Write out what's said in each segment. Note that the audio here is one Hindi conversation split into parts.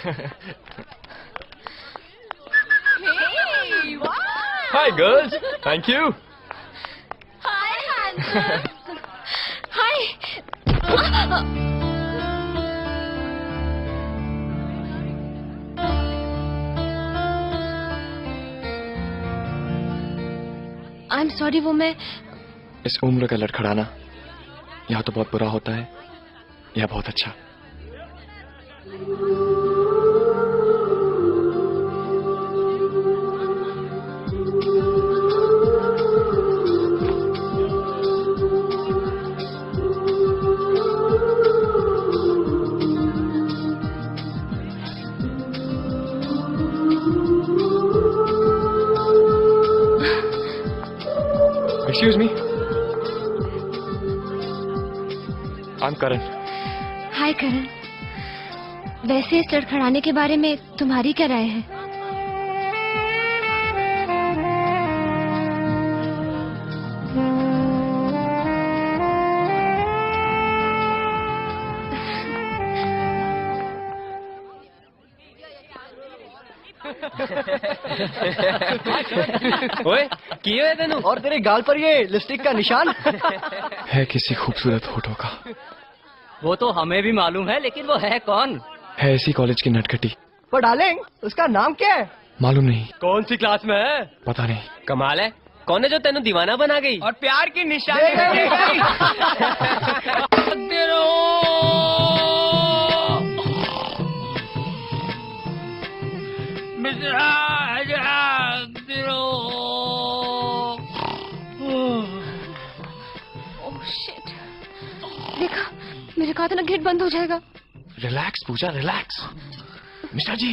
Hey, wow! Hi girls, thank you. Hi, handsome. Hi. I'm sorry, वो मैं इस उम्र का लड़खड़ाना या तो बहुत बुरा होता है या बहुत अच्छा। Excuse me. I'm Karan. हाय करण। वैसे इस लड़खड़ाने के बारे में तुम्हारी क्या राय है? ओए किए है तेनू और तेरे गाल पर ये लिपस्टिक का निशान है किसी खूबसूरत होठों का। वो तो हमें भी मालूम है, लेकिन वो है कौन? है इसी कॉलेज की नटखटी। पर डार्लिंग, उसका नाम क्या है? मालूम नहीं। कौन सी क्लास में है? पता नहीं। कमाल है। कौन है जो तेनू दीवाना बना गई और प्यार की निशानी ओह शिट। देखा, मेरे कहा था ना गेट बंद हो जाएगा। रिलैक्स पूजा, रिलैक्स। मिस्टर जी।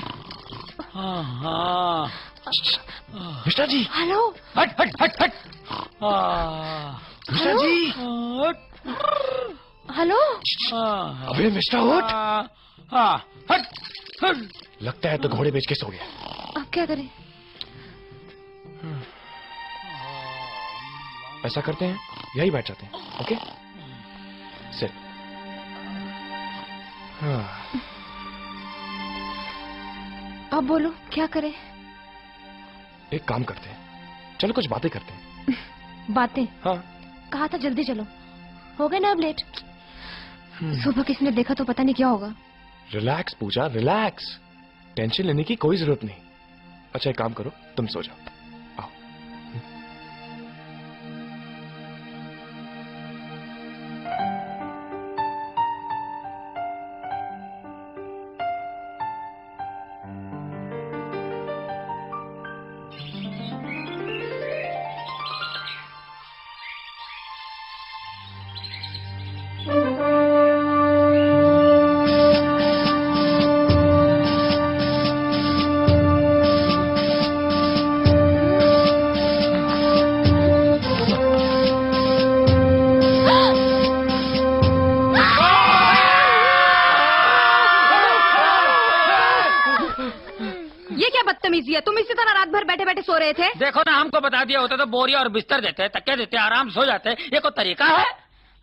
मिस्टर जी। हेलो। हट हट हट हट। मिस्टर जी। हेलो। अबे मिस्टर उठ। हट हट। लगता है तो घोड़े बेच के सो गया। अब क्या करें? ऐसा करते हैं, यही बैठ जाते हैं। Okay sit. अब बोलो क्या करें? एक काम करते हैं, चलो कुछ बातें करते हैं। बातें? हाँ। कहा था जल्दी चलो, हो गए ना अब लेट। सुबह किसी ने देखा तो पता नहीं क्या होगा। रिलैक्स पूजा, रिलैक्स। टेंशन लेने की कोई जरूरत नहीं। अच्छा एक काम करो, तुम सो जाओ। आओ। बदतमीजी है, तुम इसी तरह रात भर बैठे बैठे सो रहे थे। देखो ना, हमको बता दिया होता तो बोरिया और बिस्तर देते, तकिया देते, आराम सो जाते। ये कोई तरीका है?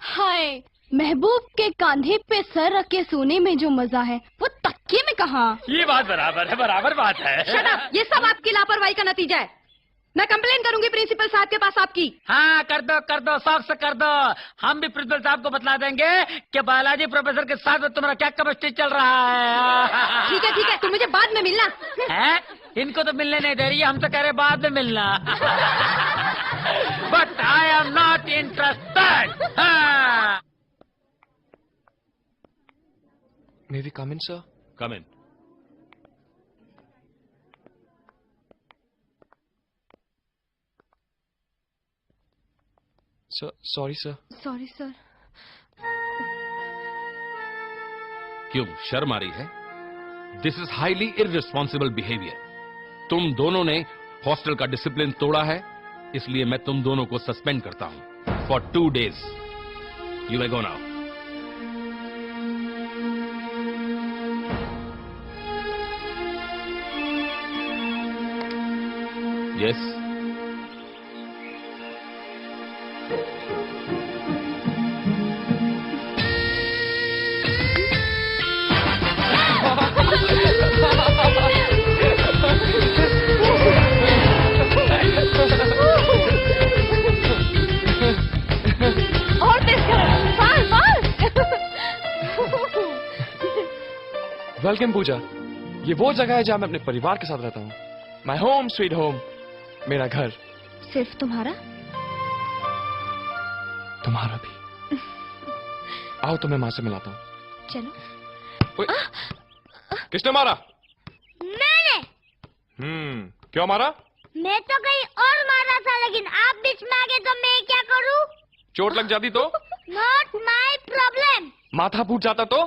हाय, महबूब के कांधे पे सर रख के सोने में जो मजा है वो तकिए में कहाँ? ये बात बराबर है, बराबर बात है। शट अप, ये सब आपकी लापरवाही का नतीजा है। मैं कंप्लेन करूंगी प्रिंसिपल साहब के पास आपकी। हाँ कर दो, शौक से कर दो। हम भी प्रिंसिपल साहब को बतला देंगे कि बालाजी प्रोफेसर के साथ में तुम्हारा क्या केमिस्ट्री चल रहा है। ठीक है, तुम मुझे बाद में मिलना। है? इनको तो मिलने नहीं दे रही है, हम तो कह रहे बाद में मिलना। But I am not interested. May we come in, sir? Come in. Sir, sorry, sir. Sorry sir. क्यों शर्म आ रही है? This is highly irresponsible behaviour. तुम दोनों ने हॉस्टल का डिसिप्लिन तोड़ा है, इसलिए मैं तुम दोनों को सस्पेंड करता हूं for 2 days. You may go now. Yes. और तेज करो, फास्ट। वेलकम पूजा। ये वो जगह है जहाँ मैं अपने परिवार के साथ रहता हूँ। माई होम स्वीट होम, मेरा घर। सिर्फ तुम्हारा? तुम्हारा भी। आओ तो मैं माँ से मिलाता हूँ। चलो। किसने मारा? मैंने। क्यों मारा? मैं तो कहीं और मारा था, लेकिन आप बीच में आ गए तो मैं क्या करूं? चोट लग जाती तो? Not my problem. माथा फूट जाता तो?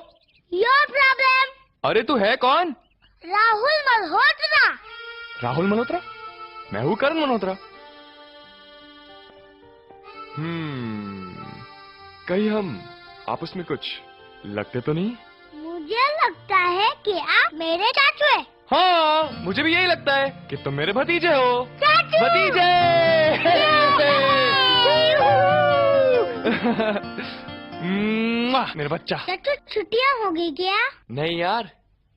Your problem. अरे तू है कौन? राहुल मल्होत्रा। राहुल मल्होत्रा? मैं हूँ करण मल्होत्रा। कहीं हम आपस में कुछ लगते तो नहीं? मुझे लगता है कि आप मेरे चाचू हैं। हाँ, मुझे भी यही लगता है कि तुम मेरे भतीजे हो। चाचू। भतीजे। मेरा बच्चा। चाचू छुट्टियां होगी क्या? नहीं यार,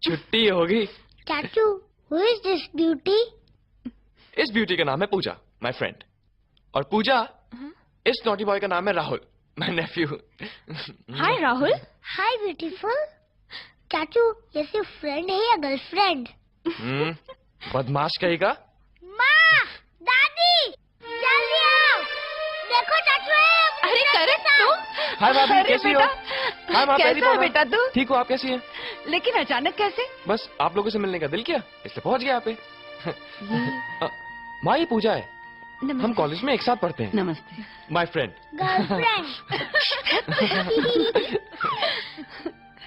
छुट्टी होगी। चाचू, who is this beauty? इस ब्यूटी का नाम है पूजा, माय फ्रेंड। और पूजा, इस नॉटी बॉय का नाम है Rahul, my Neiphiu. Hi Rahul. Hi beautiful. चाचू, ये सिर्फ फ्रेंड है या गर्लफ्रेंड? बदमाश कहेगा। माँ, दादी, जल्दी आओ। देखो चाचू है। अरे करण तू? हाय भाभी, अरे कैसी हो? बेटा, हाय माँ, पहली कैसा है बार। बेटा तू? ठीक हो, आप कैसी हैं? लेकिन अचानक कैसे? बस आप लोगों से मिलने का दिल किया, इसलिए पहुंच गया यहाँ पे। माँ, ये पूजा है। हम कॉलेज में एक साथ पढ़ते हैं। नमस्ते। My friend. गर्लफ्रेंड।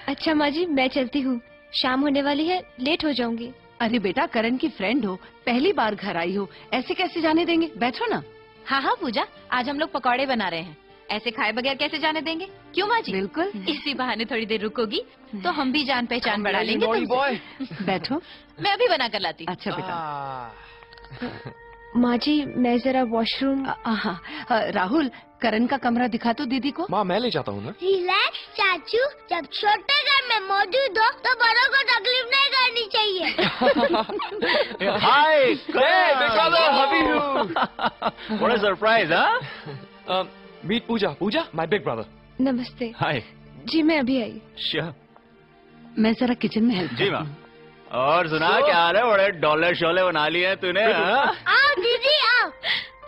अच्छा माँ जी, मैं चलती हूँ, शाम होने वाली है, लेट हो जाऊंगी। अरे बेटा, करण की फ्रेंड हो, पहली बार घर आई हो, ऐसे कैसे जाने देंगे? बैठो ना। हाँ हाँ पूजा, आज हम लोग पकौड़े बना रहे हैं, ऐसे खाए बगैर कैसे जाने देंगे? क्यों माँ जी? बिल्कुल। इसी बहाने थोड़ी देर रुकोगी तो हम भी जान पहचान बढ़ा लेंगे नॉटी तुमसे। बॉय। बैठो। मैं अभी बना कर लाती हूँ। अच्छा बेटा। माँ जी, मैं जरा वॉशरूम। राहुल, करण का कमरा दिखा तो दीदी को। माँ, मैं ले जाता हूँ ना। रिलैक्स चाचू, जब छोटे घर में मौजूद हो तो बड़ों को तकलीफ नहीं करनी चाहिए। हाय Hey, big brother, how are you? What a surprise, huh? Meet Pooja. Pooja, my big brother. नमस्ते। हाय जी मैं अभी आई। श्योर। मैं जरा किचन में हेल्प जी माँ। और सुना क्या हाल है? बड़े डॉलर शोले बना लिए हैं तूने, हाँ? आओ दीदी आओ,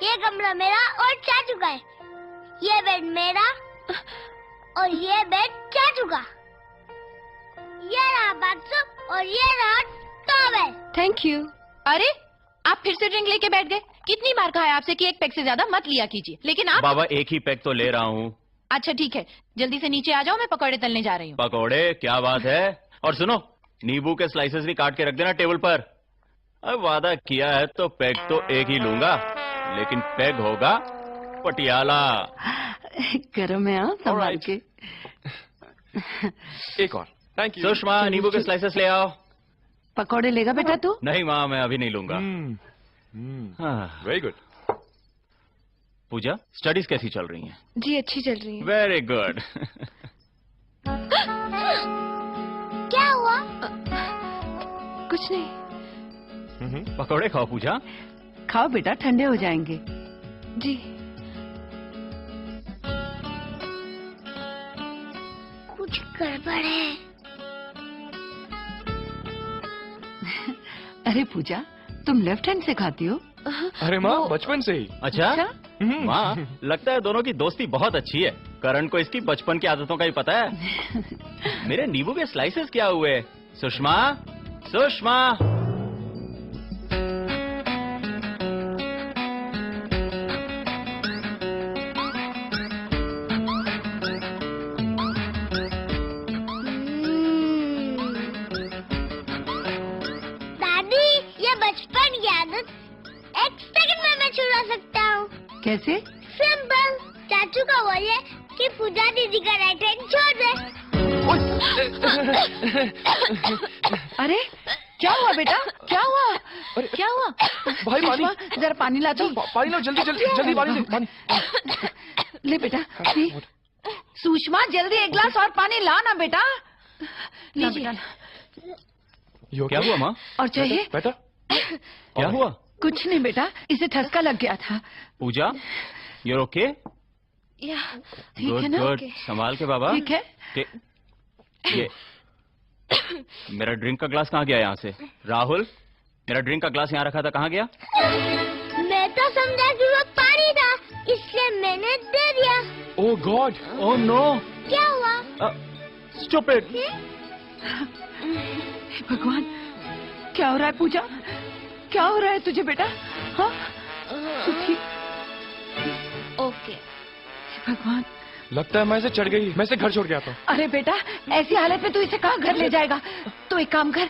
ये कमरा मेरा और चाचू का है, ये बेड मेरा और ये बेड चाचू का, ये रहा बाथरूम और ये रहा टॉवेल। Thank you. अरे आप फिर से ड्रिंक लेके बैठ गए। कितनी बार कहा है आपसे कि एक पैक से ज्यादा मत लिया कीजिए, लेकिन आप। बाबा, एक ही पैक तो ले रहा हूँ। अच्छा ठीक है, जल्दी से नीचे आ जाओ, मैं पकौड़े तलने जा रही हूँ। पकौड़े? क्या बात है। और सुनो, नींबू के स्लाइसेस भी काट के रख देना टेबल पर। अब वादा किया है तो पैग तो एक ही लूंगा, लेकिन पैग होगा पटियाला। गरम है, हाँ, संभाल Alright. के। एक और। Thank you. सुषमा, नींबू के स्लाइसेस ले आओ। पकौड़े लेगा बेटा तू? नहीं माँ, मैं अभी नहीं लूंगा। हाँ। Very good. पूजा, स्टडीज कैसी चल रही हैं? जी अच्छी चल रही है। Very good. क्या हुआ? कुछ नहीं। पकौड़े खाओ पूजा। खाओ बेटा, ठंडे हो जाएंगे। जी। कुछ गड़बड़ है। अरे पूजा, तुम लेफ्ट हैंड से खाती हो? अरे माँ, बचपन से ही। अच्छा माँ, लगता है दोनों की दोस्ती बहुत अच्छी है। करण को इसकी बचपन की आदतों का ही पता है। मेरे नींबू के स्लाइसेस क्या हुए? सुषमा, सुषमा। दादी, ये बचपन की आदत एक सेकंड में मैं छुड़ा सकता हूँ। कैसे? सिंपल, चाचू का बोल है कि पूजा दीदी का राइट हैंड छोड़ दे। अरे क्या हुआ बेटा, क्या हुआ? अरे, क्या हुआ? भाई पानी। सुषमा, जरा पानी ला दो। पानी लो, जल्दी जल्दी जल्दी पानी दे, पानी। ले बेटा, पी। सुषमा, जल्दी एक गिलास और पानी ला ना बेटा। लीजिए। You okay? क्या हुआ माँ? और चाहिए? Better? क्या हुआ? कुछ नहीं बेटा, इसे ठसका लग गया था। पूजा, यूर ओके? या ठीक है गुड ना? गुड, संभाल के बाबा। ठीक है। ये मेरा ड्रिंक का ग्लास कहाँ गया यहाँ से? राहुल, मेरा ड्रिंक का ग्लास यहाँ रखा था, कहाँ गया? मैं तो समझा कि वो पानी था, इसलिए मैंने दे दिया। ओह गॉड, ओह नो, क्या हुआ? स्टूपिड। हे भगवान, क्या हो रहा है पूजा? क्या हो रहा है तुझे बेटा? हाँ, तू ठीक? ओके। हे भगवान, लगता है मैं इसे चढ़ गई। मैं इसे घर छोड़ के आता हूँ। अरे बेटा, ऐसी हालत में तू इसे कहाँ घर ले जाएगा? तो एक काम कर,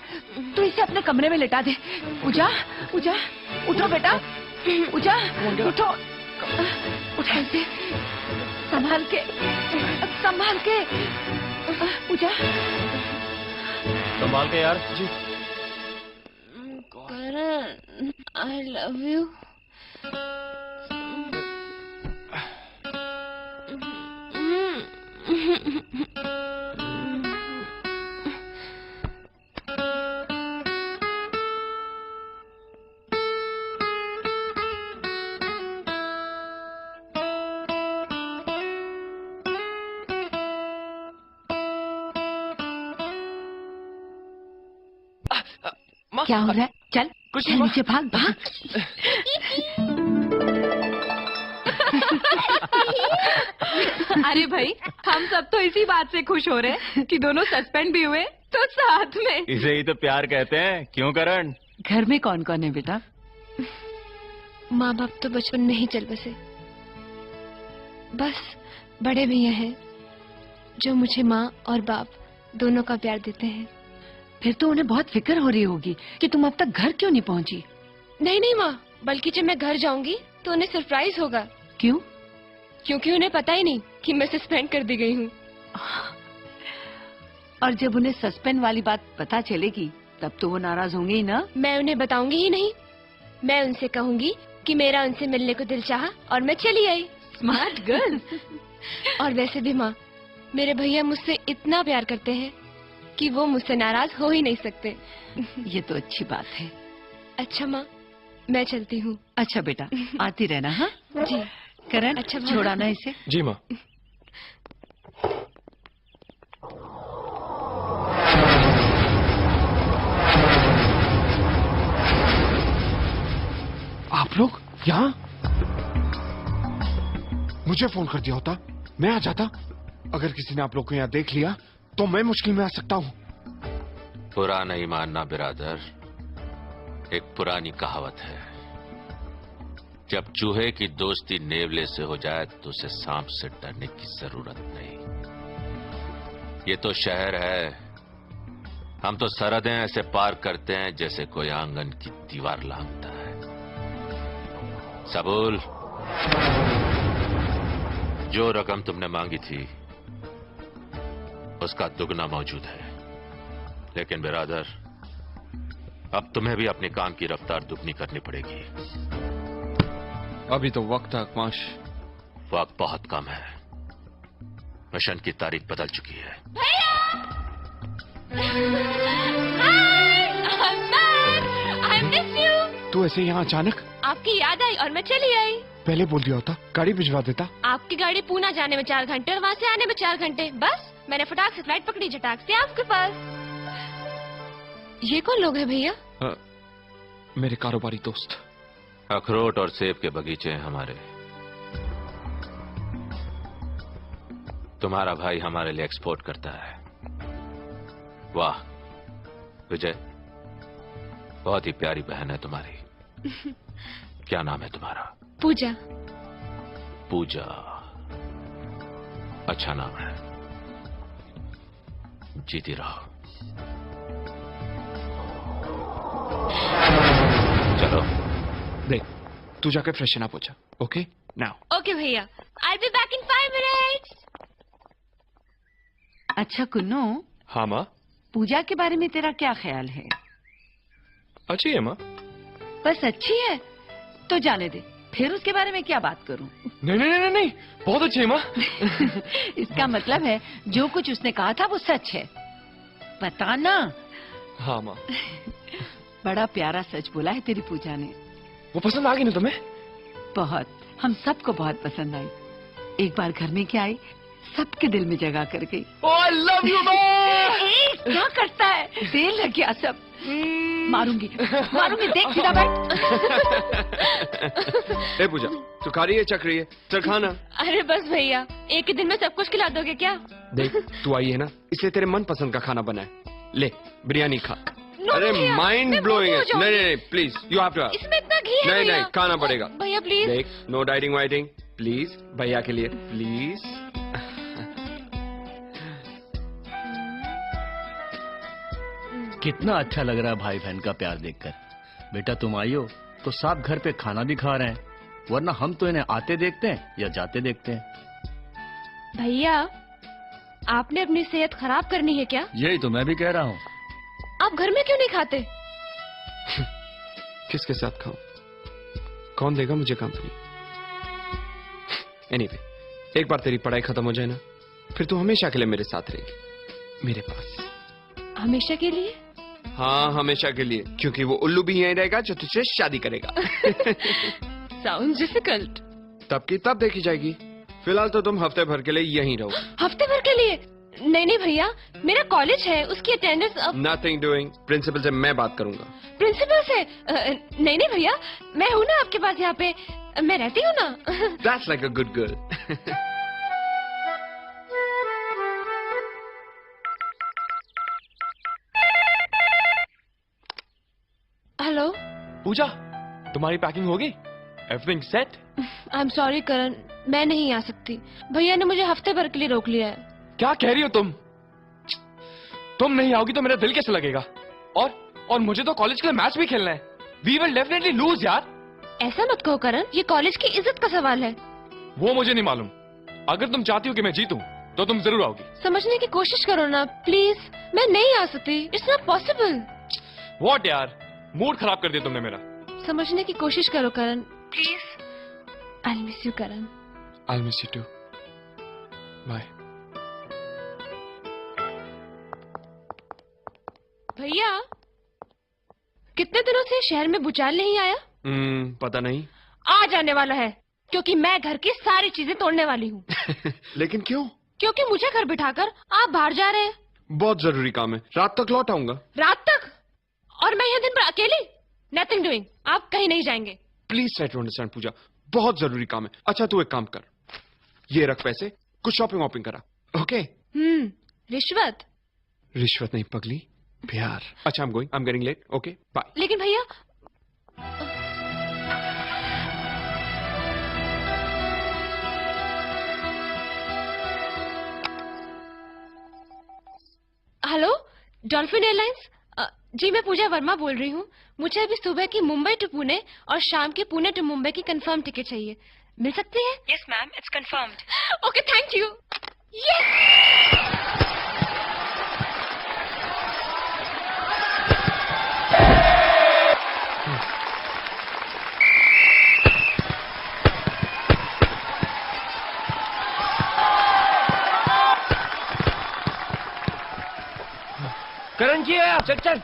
तू इसे अपने कमरे में लेटा दे। पूजा, पूजा, उठो बेटा, पूजा, उठो, उठा इसे, संभाल के, संभाल के, पूजा। संभाल के यार। जी। करण, आई लव यू। माँ, क्या हो रहा है? चल, कुछ चल नहीं, माँ। नीचे भाग, भाग। अरे भाई, हम सब तो इसी बात से खुश हो रहे हैं कि दोनों सस्पेंड भी हुए तो साथ में। इसे ही तो प्यार कहते हैं, क्यों करण? घर में कौन कौन है बेटा? माँ बाप तो बचपन में ही चल बसे, बस बड़े भैया हैं जो मुझे माँ और बाप दोनों का प्यार देते हैं। फिर तो उन्हें बहुत फिक्र हो रही होगी कि तुम अब तक घर क्यों नहीं पहुंची। नहीं नहीं माँ, बल्कि जब मैं घर जाऊंगी तो उन्हें सरप्राइज होगा, क्यों? क्योंकि उन्हें पता ही नहीं कि मैं सस्पेंड कर दी गई हूँ। और जब उन्हें सस्पेंड वाली बात पता चलेगी तब तो वो नाराज होंगे ही ना। मैं उन्हें बताऊंगी ही नहीं, मैं उनसे कहूंगी कि मेरा उनसे मिलने को दिल चाहा और मैं चली आई। Smart girl. और वैसे भी माँ, मेरे भैया मुझसे इतना प्यार करते हैं कि वो मुझसे नाराज हो ही नहीं सकते। ये तो अच्छी बात है। अच्छा माँ, मैं चलती हूँ। अच्छा बेटा, आती रहना। हाँ जी। करण, अच्छा, छोड़ाना इसे। जी माँ। आप लोग यहाँ? मुझे फोन कर दिया होता, मैं आ जाता। अगर किसी ने आप लोग को यहाँ देख लिया तो मैं मुश्किल में आ सकता हूँ। बुरा नहीं मानना बिरादर, एक पुरानी कहावत है, जब चूहे की दोस्ती नेवले से हो जाए तो उसे सांप से डरने की जरूरत नहीं। ये तो शहर है, हम तो सरहदें ऐसे पार करते हैं जैसे कोई आंगन की दीवार लांघता है। सबूल, जो रकम तुमने मांगी थी उसका दुगना मौजूद है, लेकिन बिरादर अब तुम्हें भी अपने काम की रफ्तार दुगनी करनी पड़ेगी। अभी तो वक्त है अकमाश। वक्त बहुत कम है, मिशन की तारीख बदल चुकी है। I miss you। तू ऐसे यहाँ अचानक? आपकी याद आई और मैं चली आई। पहले बोल दिया होता, गाड़ी भिजवा देता। आपकी गाड़ी पूना जाने में 4 घंटे और वहाँ से आने में 4 घंटे, बस मैंने फटाक से फ्लाइट पकड़ी, झटाक से आपके पास। ये कौन लोग हैं भैया? मेरे कारोबारी दोस्त। अखरोट और सेब के बगीचे हैं हमारे। तुम्हारा भाई हमारे लिए एक्सपोर्ट करता है। वाह विजय, बहुत ही प्यारी बहन है तुम्हारी। क्या नाम है तुम्हारा? पूजा। पूजा, अच्छा नाम है, जीती रहो। चलो देख, तू जाकर फ्रेशन अप हो जा। Okay now. ओके भैया, I'll be back in 5 minutes। अच्छा कुन्नू, हाँ माँ। पूजा के बारे में तेरा क्या ख्याल है? अच्छी है माँ। बस अच्छी है तो जाने दे, फिर उसके बारे में क्या बात करूं? नहीं नहीं नहीं नहीं, बहुत अच्छी है माँ। इसका मतलब है जो कुछ उसने कहा था वो सच है, बताना। हाँ माँ। बड़ा प्यारा सच बोला है तेरी पूजा ने। वो पसंद आ गई ना तुम्हें? बहुत, हम सबको बहुत पसंद आई। एक बार घर में क्या आई, सबके दिल में जगह कर गई। आई लव यू क्या करता है, देर लग गया सब। मारूंगी मारूंगी, देख सीधा बैठ। ए पूजा, तू खा रही है चख रही है? चल खाना। अरे बस भैया, एक ही दिन में सब कुछ खिला दोगे क्या? देख तू आई है ना, इसलिए तेरे मन पसंद का खाना बना है। ले बिरयानी खा। नो अरे भैया, माइंड मैं ब्लोइंग है। मोटी हो नहीं जाऊंगी। नहीं प्लीज यू हैव टू। इसमें इतना घी है नहीं भैया। नहीं खाना पड़ेगा। भैया प्लीज। देख नो डाइटिंग वाइटिंग प्लीज, भैया के लिए प्लीज। कितना अच्छा लग रहा है भाई बहन का प्यार देखकर। बेटा तुम आई हो तो साथ घर पे खाना भी खा रहे हैं, वरना हम तो इन्हें आते देखते हैं या जाते देखते हैं। भैया, आपने अपनी सेहत खराब करनी है क्या? यही तो मैं भी कह रहा हूँ। आप घर में क्यों नहीं खाते? किसके साथ खाऊं? कौन देगा मुझे कंपनी? एनीवे, एक बार तेरी पढ़ाई खत्म हो जाए ना, फिर तू हमेशा के लिए मेरे साथ रहेगी, मेरे पास। हमेशा के लिए? हाँ हमेशा के लिए, क्योंकि वो उल्लू भी यहीं रहेगा जो तुझसे शादी करेगा। Sound difficult. तब की तब देखी जाएगी, फिलहाल तो तुम हफ्ते भर के लिए यहीं रहो। हफ्ते भर के लिए? नहीं नहीं भैया, मेरा कॉलेज है, उसकी अटेंडेंस अब। नथिंग डूइंग, प्रिंसिपल से मैं बात करूंगा। प्रिंसिपल से? नहीं नहीं भैया, मैं हूँ ना आपके पास, यहाँ पे मैं रहती हूँ ना। That's like a good girl. Hello. Pooja, तुम्हारी पैकिंग हो गई? Everything set? I am sorry Karan, मैं नहीं आ सकती। भैया ने मुझे हफ्ते भर के लिए रोक लिया है। क्या कह रही हो तुम? तुम नहीं आओगी तो मेरा दिल कैसे लगेगा? और मुझे तो कॉलेज के लिए मैच भी खेलना है। वी विल डेफिनेटली लूज यार। ऐसा मत कहो करण, ये कॉलेज की इज्जत का सवाल है। वो मुझे नहीं मालूम। अगर तुम चाहती हो कि मैं जीतूं, तो तुम जरूर आओगी। समझने की कोशिश करो ना प्लीज। मैं नहीं आ सकती, इट्स नॉट पॉसिबल। व्हाट यार, मूड खराब कर दिया तुमने मेरा। समझने की कोशिश करो Karan, please. I miss you Karan. I'll miss you too. Bye. भैया, कितने दिनों से शहर में भूचाल नहीं आया? पता नहीं। आ जाने वाला है, क्योंकि मैं घर की सारी चीजें तोड़ने वाली हूँ। लेकिन क्यों? क्योंकि मुझे घर बिठाकर आप बाहर जा रहे हैं। बहुत जरूरी काम है, रात तक लौट आऊंगा। रात तक? और मैं यह दिन पर अकेली? नथिंग डूइंग, आप कहीं नहीं जाएंगे। प्लीज ट्राई टू अंडरस्टैंड पूजा, बहुत जरूरी काम है। अच्छा तू एक काम कर, ये रख पैसे, कुछ शॉपिंग वॉपिंग करा, ओके? रिश्वत? रिश्वत नहीं पगली, प्यार। अच्छा I'm getting late, okay, bye. लेकिन भैया, हेलो, डॉल्फिन एयरलाइंस? जी मैं पूजा वर्मा बोल रही हूँ। मुझे अभी सुबह की मुंबई टू पुणे और शाम की पुणे टू मुंबई की कंफर्म टिकट चाहिए, मिल सकती है? Yes, ma'am. It's confirmed. Okay, thank you. Yes! Karan ji आया, चल चल।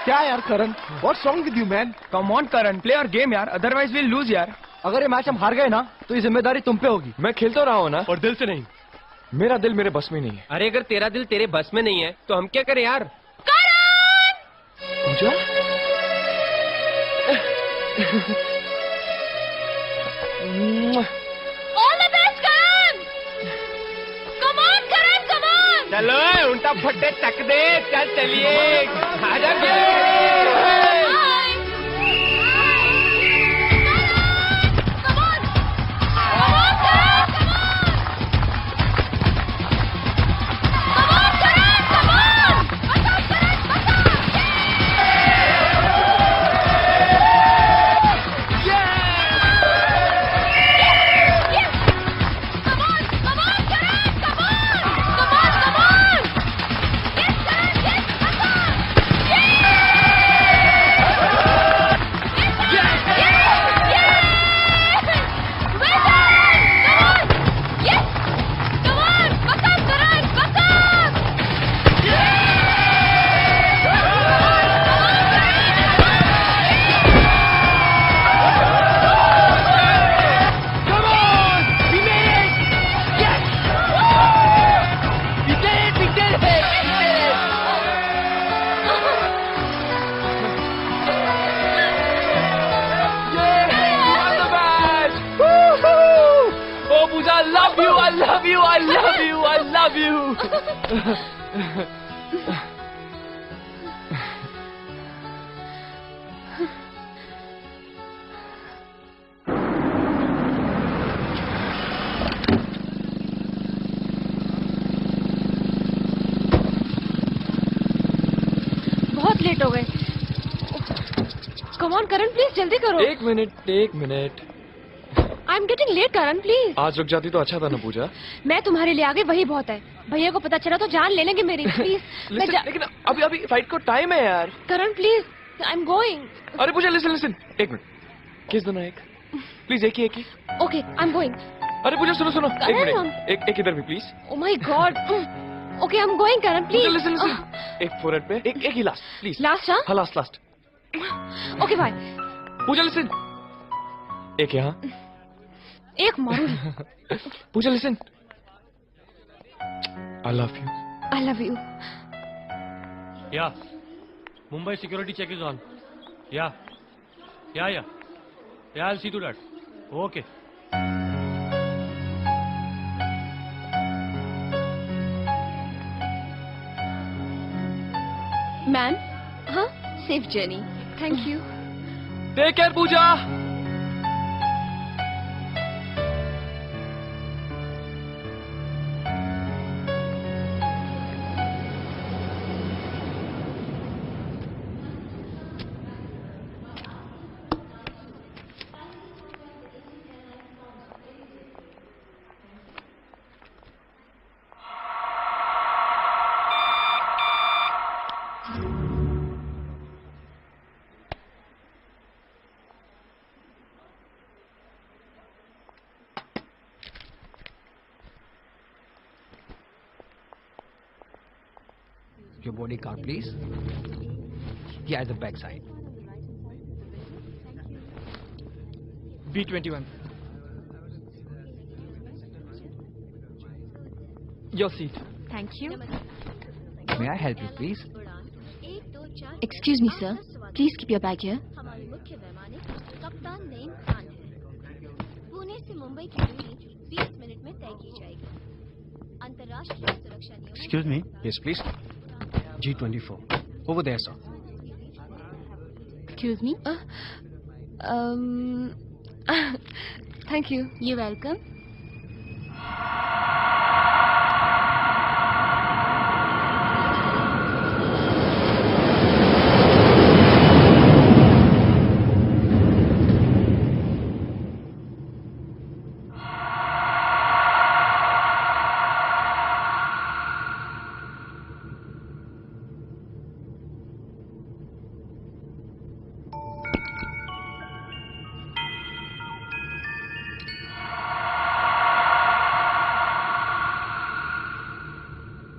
क्या यार Karan, what's wrong with you man? Come on Karan, play our game यार, अदरवाइज विल लूज यार। अगर ये मैच हम हार गए ना तो ये जिम्मेदारी तुम पे होगी। मैं खेल तो रहा हूँ ना, और दिल से नहीं। मेरा दिल मेरे बस में नहीं है। अरे अगर तेरा दिल तेरे बस में नहीं है तो हम क्या करें यार? Pooja? All the best Karan! Come on Karan, come on! चलो उल्टा फट्टे तक दे, चल चलिए, आजा love you, I love you, I love you. बहुत लेट हो गए। कम ऑन करण, प्लीज जल्दी करो। एक minute. I am getting late Karan, please. आज रुक जाती तो अच्छा था ना पूजा। मैं तुम्हारे लिए आ गई, वही बहुत है। भैया को पता चला तो जान ले लेंगे मेरी, प्लीज। लेकिन अभी फ्लाइट को टाइम है यार। करण प्लीज, आई एम गोइंग। अरे पूजा लिसन, एक मिनट, किस दोनों एक प्लीज, एक ही। Okay, I am going. अरे पूजा सुनो, एक करण, मिनट, एक इधर भी please. Oh my god. Okay, I am going Karan, please. Listen, एक फोरहेड पे, एक ही लास्ट प्लीज। लास्ट? हाँ, last. Okay bye. Pooja listen, एक यहाँ, एक मारूंगी। Pooja listen, I love you. I love you. Yeah. Mumbai security check is on. Yeah. Yeah, I'll see to that. Okay. Ma'am, हाँ, safe journey. Thank you. Take care Pooja. Your body card, please. Yeah, at the back side. B21. Your seat. Thank you. May I help you, please? Excuse me, sir. Please keep your bag here. हमारे मुख्य वैमानिक कप्तान नईम खान है। पुणे से मुंबई की दूरी 20 मिनट में तय की जाएगी। अंतर्राष्ट्रीय सुरक्षा नियमों Excuse me. Yes, please. G24. Over there, sir. Excuse me. Thank you. You're welcome.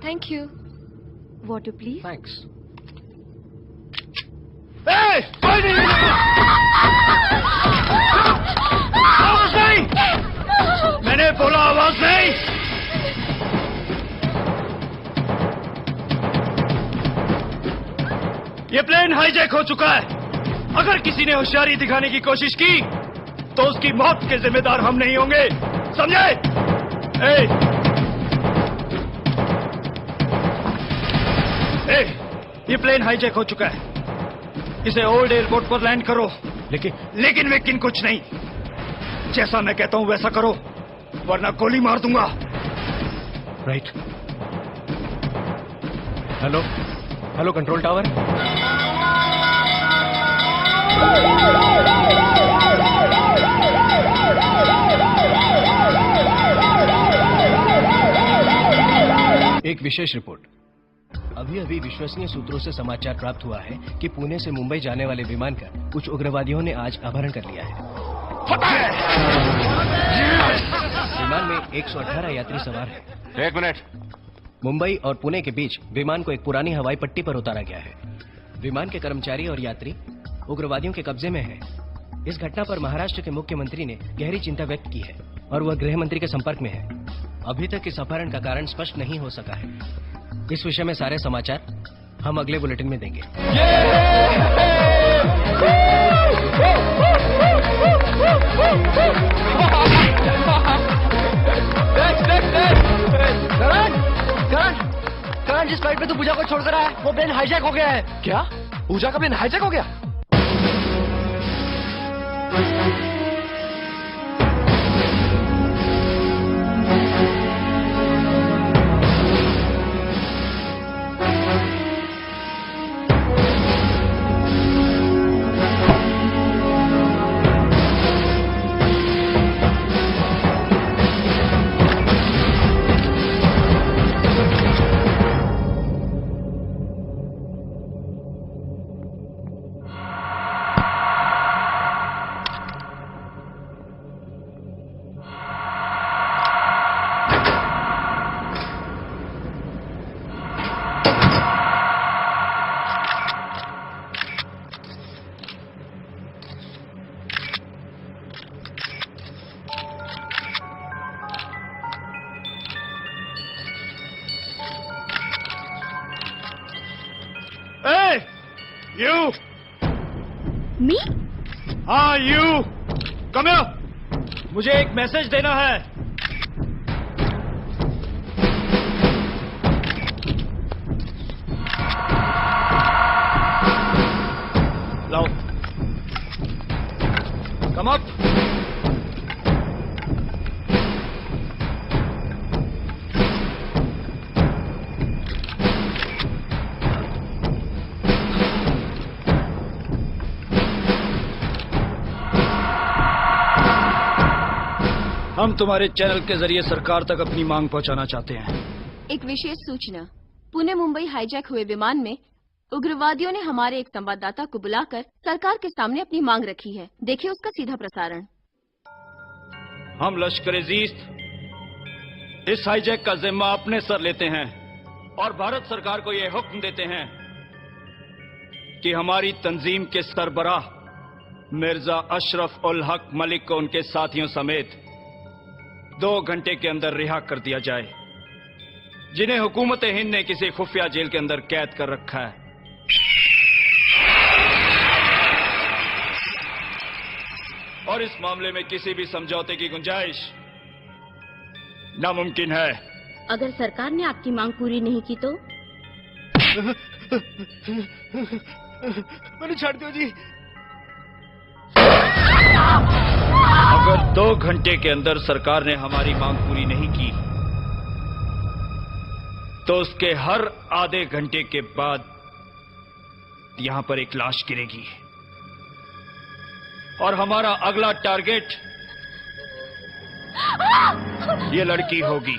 Thank you. Water, please. Thanks. Hey! आवाज नहीं! मैंने बोला आवाज नहीं! ये प्लेन हाईजैक हो चुका है। अगर किसी ने होशियारी दिखाने की कोशिश की तो उसकी मौत के जिम्मेदार हम नहीं होंगे, समझे? ये प्लेन हाईजैक हो चुका है। इसे ओल्ड एयरपोर्ट पर लैंड करो। लेकिन कुछ नहीं। जैसा मैं कहता हूं वैसा करो, वरना गोली मार दूंगा। Right. Hello control tower. एक विशेष रिपोर्ट। अभी विश्वसनीय सूत्रों से समाचार प्राप्त हुआ है कि पुणे से मुंबई जाने वाले विमान का कुछ उग्रवादियों ने आज अपहरण कर लिया है। विमान में 118 यात्री सवार हैं। एक मिनट। मुंबई और पुणे के बीच विमान को एक पुरानी हवाई पट्टी पर उतारा गया है। विमान के कर्मचारी और यात्री उग्रवादियों के कब्जे में हैं। इस घटना पर महाराष्ट्र के मुख्यमंत्री ने गहरी चिंता व्यक्त की है और वह गृह मंत्री के संपर्क में है। अभी तक इस अपहरण का कारण स्पष्ट नहीं हो सका है। इस विषय में सारे समाचार हम अगले बुलेटिन में देंगे। Next. जिस फ्लाइट पे तू पूजा को छोड़कर आया वो प्लेन हाईजैक हो गया है। क्या? पूजा का प्लेन हाईजैक हो गया? You! मी? हाँ, you! Come here! मुझे एक मैसेज देना है। लाओ। Come up! हम तुम्हारे चैनल के जरिए सरकार तक अपनी मांग पहुंचाना चाहते हैं। एक विशेष सूचना। पुणे मुंबई हाईजैक हुए विमान में उग्रवादियों ने हमारे एक संवाददाता को बुलाकर सरकार के सामने अपनी मांग रखी है। देखिए उसका सीधा प्रसारण। हम लश्कर-ए-ज़ीस्त इस हाईजैक का जिम्मा अपने सर लेते हैं और भारत सरकार को यह हुक्म देते हैं कि हमारी तंजीम के सरबराह मिर्जा अशरफ उल हक मलिक को उनके साथियों समेत 2 घंटे के अंदर रिहा कर दिया जाए, जिन्हें हुकूमत हिंद ने किसी खुफिया जेल के अंदर कैद कर रखा है। और इस मामले में किसी भी समझौते की गुंजाइश नामुमकिन है। अगर सरकार ने आपकी मांग पूरी नहीं की तो? मैंने छोड़ दिया जी। अगर 2 घंटे के अंदर सरकार ने हमारी मांग पूरी नहीं की तो उसके हर आधे घंटे के बाद यहां पर एक लाश गिरेगी और हमारा अगला टारगेट ये लड़की होगी।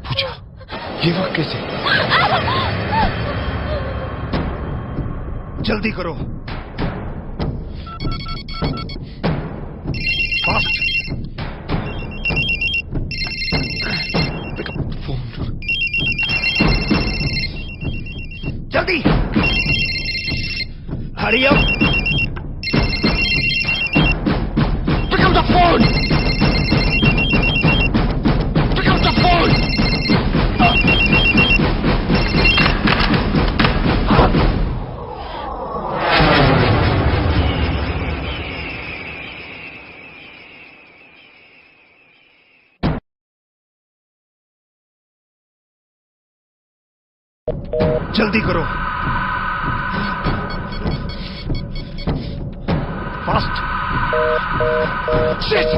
पूजा, ये वक्त कैसे? जल्दी करो, fast. Pick up the phone. जल्दी, hurry up. Pick up the phone. Pick up the phone. जल्दी करो, फास्ट। शिट!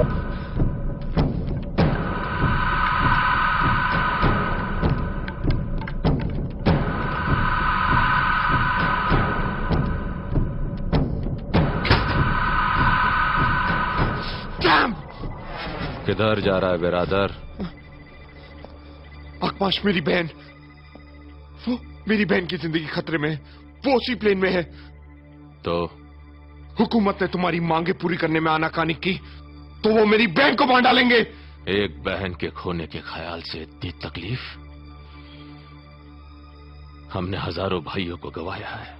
किधर जा रहा है बिरादर? आकाश, मेरी बहन, वो मेरी बहन की जिंदगी खतरे में है। वो उसी प्लेन में है। तो हुकूमत ने तुम्हारी मांगे पूरी करने में आनाकानी की तो वो मेरी बहन को मार डालेंगे। एक बहन के खोने के ख्याल से इतनी तकलीफ? हमने हजारों भाइयों को गंवाया है,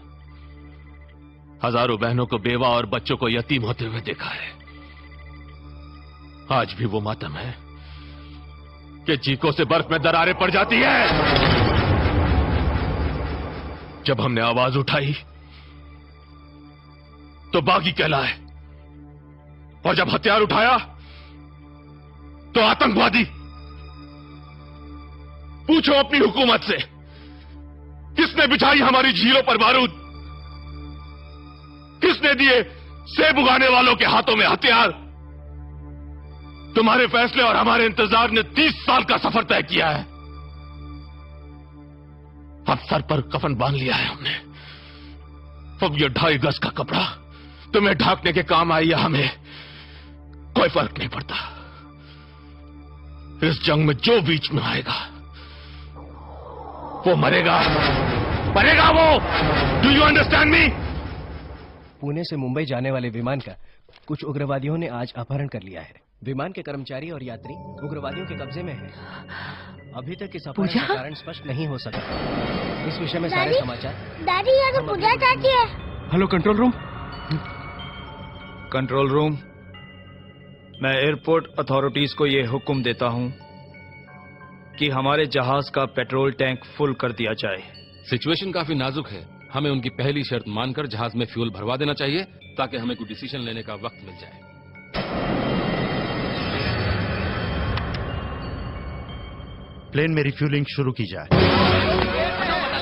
हजारों बहनों को बेवा और बच्चों को यतीम होते हुए देखा है। आज भी वो मातम है कि चीखों से बर्फ में दरारें पड़ जाती है। जब हमने आवाज उठाई तो बागी कहलाए, और जब हथियार उठाया तो आतंकवादी। पूछो अपनी हुकूमत से, किसने बिछाई हमारी झीलों पर बारूद? किसने दिए सेब उगाने वालों के हाथों में हथियार? तुम्हारे फैसले और हमारे इंतजार ने 30 साल का सफर तय किया है। अब सर पर कफन बांध लिया है हमने। अब ये 2.5 गज का कपड़ा तुम्हें ढांकने के काम आई या हमें, कोई फर्क नहीं पड़ता। इस जंग में जो बीच में आएगा वो मरेगा, मरेगा वो। Do you understand me? Pune से मुंबई जाने वाले विमान का कुछ उग्रवादियों ने आज अपहरण कर लिया है। विमान के कर्मचारी और यात्री उग्रवादियों के कब्जे में हैं। अभी तक इस अपहरण का कारण स्पष्ट नहीं हो सका। इस विषय में सारे समाचार। दादी, ये तो पूजा चाची है। Hello control room. Control room, मैं एयरपोर्ट अथॉरिटीज को ये हुक्म देता हूं कि हमारे जहाज का पेट्रोल टैंक फुल कर दिया जाए। सिचुएशन काफी नाजुक है। हमें उनकी पहली शर्त मानकर जहाज में फ्यूल भरवा देना चाहिए ताकि हमें कोई डिसीजन लेने का वक्त मिल जाए। प्लेन में रिफ्यूलिंग शुरू की जाए।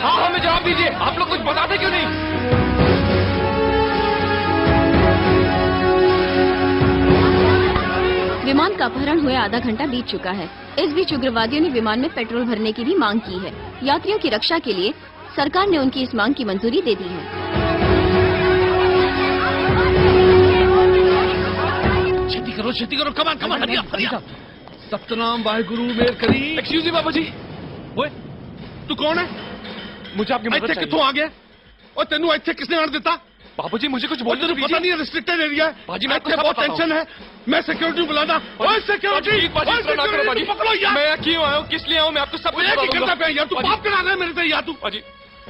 हाँ, हमें जवाब दीजिए। आप लोग कुछ बताते क्यों नहीं? विमान का अपहरण हुए आधा घंटा बीत चुका है। इस बीच उग्रवादियों ने विमान में पेट्रोल भरने की भी मांग की है। यात्रियों की रक्षा के लिए सरकार ने उनकी इस मांग की मंजूरी दे दी है। छेती करो, कमान, हरिया। सतनाम वाहेगुरु मेर करी। एक्सक्यूज मी बाबा जी। ओए, तू कौन है? मुझे आपकी मदद चाहिए। कित्थों आ गया? और तेनू इत्थे किसने आने दिता? बाबू जी, मुझे कुछ बोलने पता नहीं है, रिस्ट्रिक्टेड एरिया है। बाजी, मैं इत्थे बहुत टेंशन है। मैं सिक्योरिटी बुलाना। ओए सिक्योरिटी, पकड़ो यार। मैं क्यों आया हूँ, किस लिए आऊँ, मैं आपको सब कुछ बता दूंगा। करता पे यार, तू पाप करा रहा है मेरे से यार तू।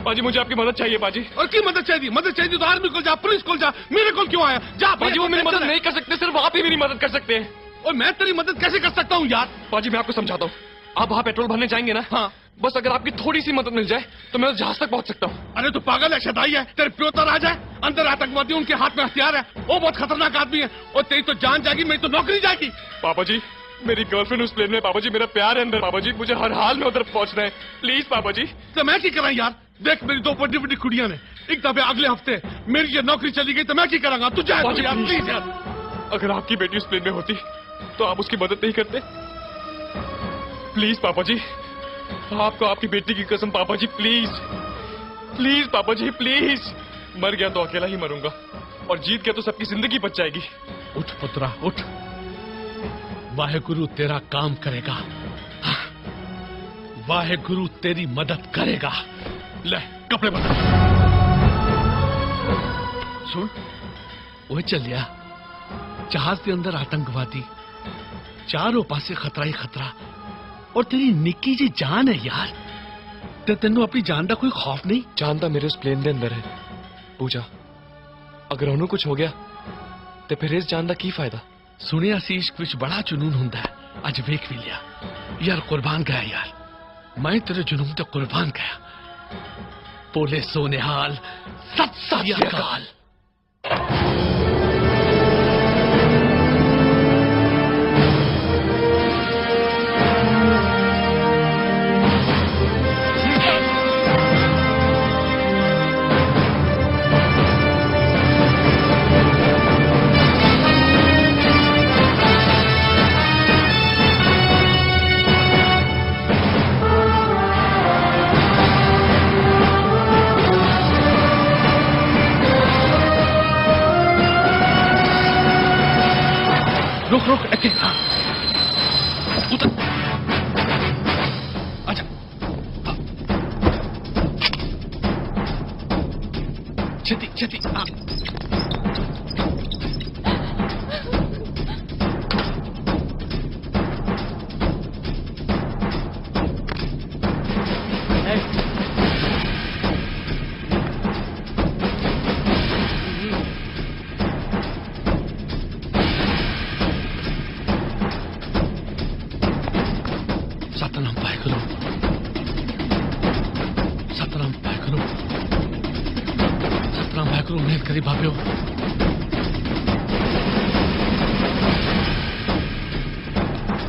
बाजी, मुझे आपकी मदद चाहिए बाजी। और की मदद चाहिए? मदद चाहिए तो आर्मी को जा, पुलिस को जा, मेरे को क्यों आया? जा बाजी, वो मेरी मदद नहीं कर सकते, सिर्फ आप ही मेरी मदद कर सकते हैं। और मैं तेरी मदद कैसे कर सकता हूँ यार? बाजी, मैं आपको समझाता हूँ। आप वहाँ पेट्रोल भरने जाएंगे ना? हाँ। बस अगर आपकी थोड़ी सी मदद मिल जाए तो मैं उस जहाज तक पहुँच सकता हूँ। अरे तू पागल है, शदाई है। तेरे प्यो तर आ जाए, अंदर आतंकवादी, उनके हाथ में हथियार है, वो बहुत खतरनाक आदमी है। और तेरी तो जान जाएगी, मेरी तो नौकरी जाएगी। पापा जी, मेरी गर्लफ्रेंड उस प्लेन में। पापा जी, मेरा प्यार है अंदर। पापा जी, मुझे हर हाल में उधर पहुँचना है, प्लीज पापा जी। तो मैं क्या करा यार? देख, मेरी 2 बड़ी बड़ी कुड़ियां ने एक दफे अगले हफ्ते मेरी ये नौकरी चली गई तो मैं क्या करांगा? तू जा यार, प्लीज यार। अगर आपकी बेटी उस प्लेन में होती तो आप उसकी मदद नहीं करते? प्लीज पापा जी, आपको आपकी बेटी की कसम पापा जी, प्लीज प्लीज पापा जी, प्लीज। मर गया तो अकेला ही मरूंगा और जीत गया तो सबकी जिंदगी बच जाएगी। उठ पुत्रा, उठ। वाहेगुरु तेरा काम करेगा। वाहेगुरु तेरी मदद करेगा। ले कपड़े बदल। सुन, वो चलिया जहाज के अंदर आतंकवादी, चारों पासे खतरा ही खतरा, और तेरी निक्की जी जान है यार। ते तेनू अपनी जान का कोई खौफ नहीं? जान तो मेरे उस प्लेन के अंदर है पूजा। अगर उन्होंने कुछ हो गया तो फिर इस जान का की फायदा? सुनिया सी इश्क विच बड़ा जुनून हुंदा है। अज वेख भी लिया यार, कुर्बान गया यार। मैं तेरे जुनून तो कुर्बान गया। बोले सोनेहाल, सत श्री अकाल। रुक रुक, ऐसे उतर, आजा। छेती छेती। सतनाम वाहेगुरु, सतनाम वाहेगुरु, सतनाम वाहेगुरु। मेहर करी भाभ्यो।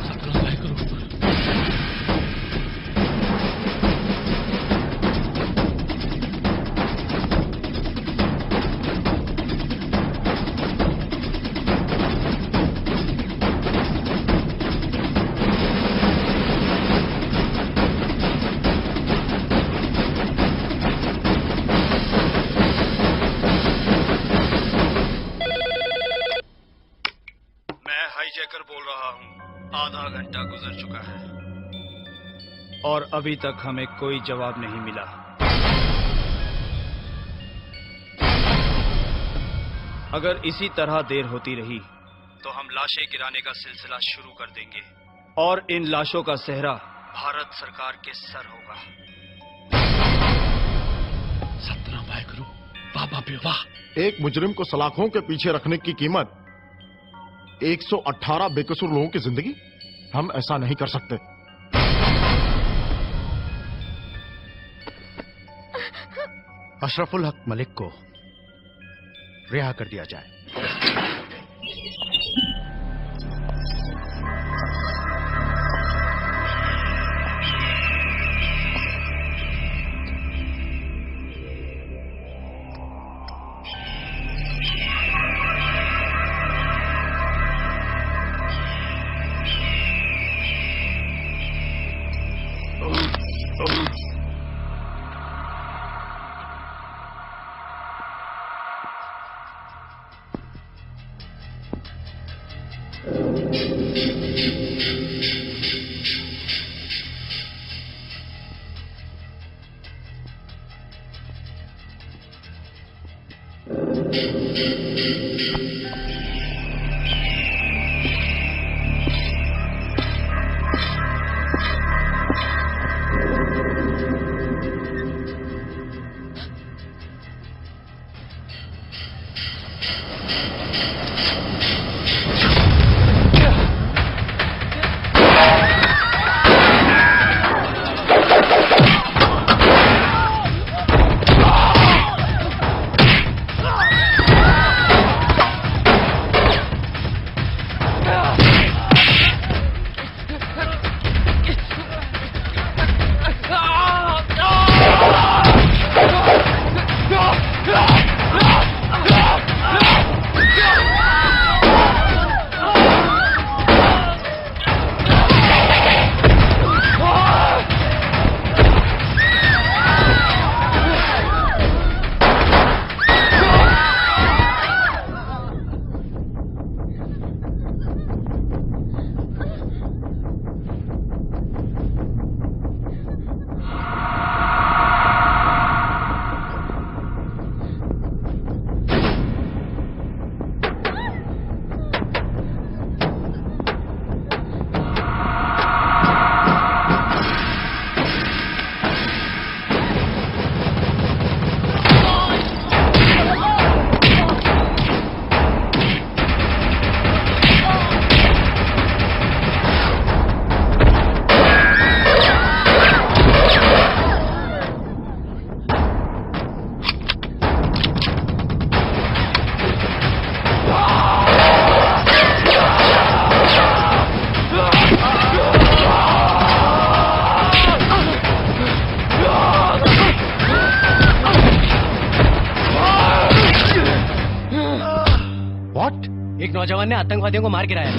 सतनाम आधा घंटा गुजर चुका है और अभी तक हमें कोई जवाब नहीं मिला। अगर इसी तरह देर होती रही तो हम लाशें गिराने का सिलसिला शुरू कर देंगे और इन लाशों का सेहरा भारत सरकार के सर होगा। सतनाम वाहेगुरु, बाबा बेवाह। एक मुजरिम को सलाखों के पीछे रखने की कीमत 118 बेकसूर लोगों की जिंदगी। हम ऐसा नहीं कर सकते। अशरफुल हक मलिक को रिहा कर दिया जाए। नौजवान ने आतंकवादियों को मार गिराया।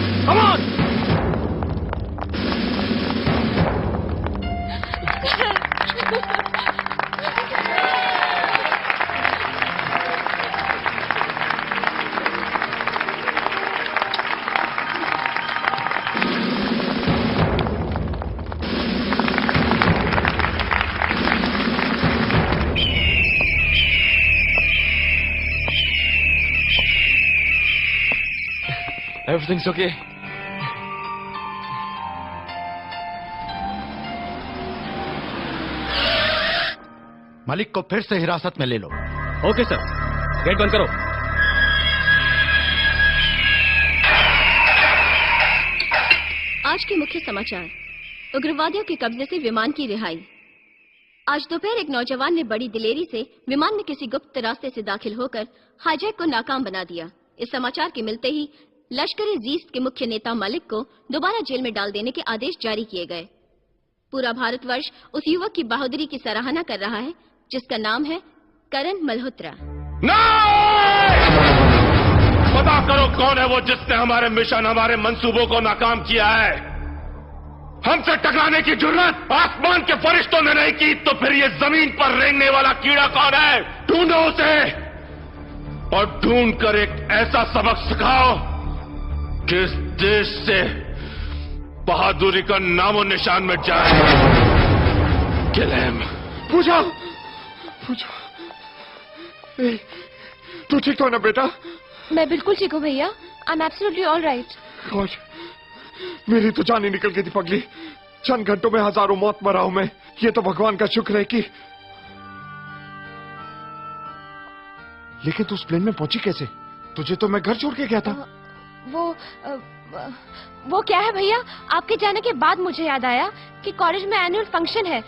Everything's okay. मालिक को फिर से हिरासत में ले लो। ओके सर, गेट बंद करो। आज के मुख्य समाचार। उग्रवादियों के कब्जे से विमान की रिहाई। आज दोपहर एक नौजवान ने बड़ी दिलेरी से विमान में किसी गुप्त रास्ते से दाखिल होकर हाईजैक को नाकाम बना दिया। इस समाचार के मिलते ही लश्कर-ए-जीस्त के मुख्य नेता मलिक को दोबारा जेल में डाल देने के आदेश जारी किए गए। पूरा भारतवर्ष उस युवक की बहादुरी की सराहना कर रहा है जिसका नाम है करण मल्होत्रा। पता करो कौन है वो जिसने हमारे मिशन, हमारे मंसूबों को नाकाम किया है। हमसे टकराने की जुर्रत आसमान के फरिश्तों ने नहीं की तो फिर ये जमीन पर रेंगने वाला कीड़ा कौन है? ढूंढो उसे और ढूंढ कर एक ऐसा सबक सिखाओ कि इस देश से बहादुरी का नामो निशान मिट जाए। Kill him. पूजा, पूजा, ए, तू ठीक तो है ना बेटा? मैं बिल्कुल ठीक हूँ भैया। I am absolutely all right. God, मेरी तो जान ही निकल गई थी पगली। चंद घंटों में हजारों मौत मरा हूं मैं। ये तो भगवान का शुक्र है कि। लेकिन तू उस प्लेन में पहुंची कैसे? तुझे तो मैं घर छोड़ के गया था। वो क्या है भैया, आपके जाने के बाद मुझे याद आया कि कॉलेज में एनुअल फंक्शन है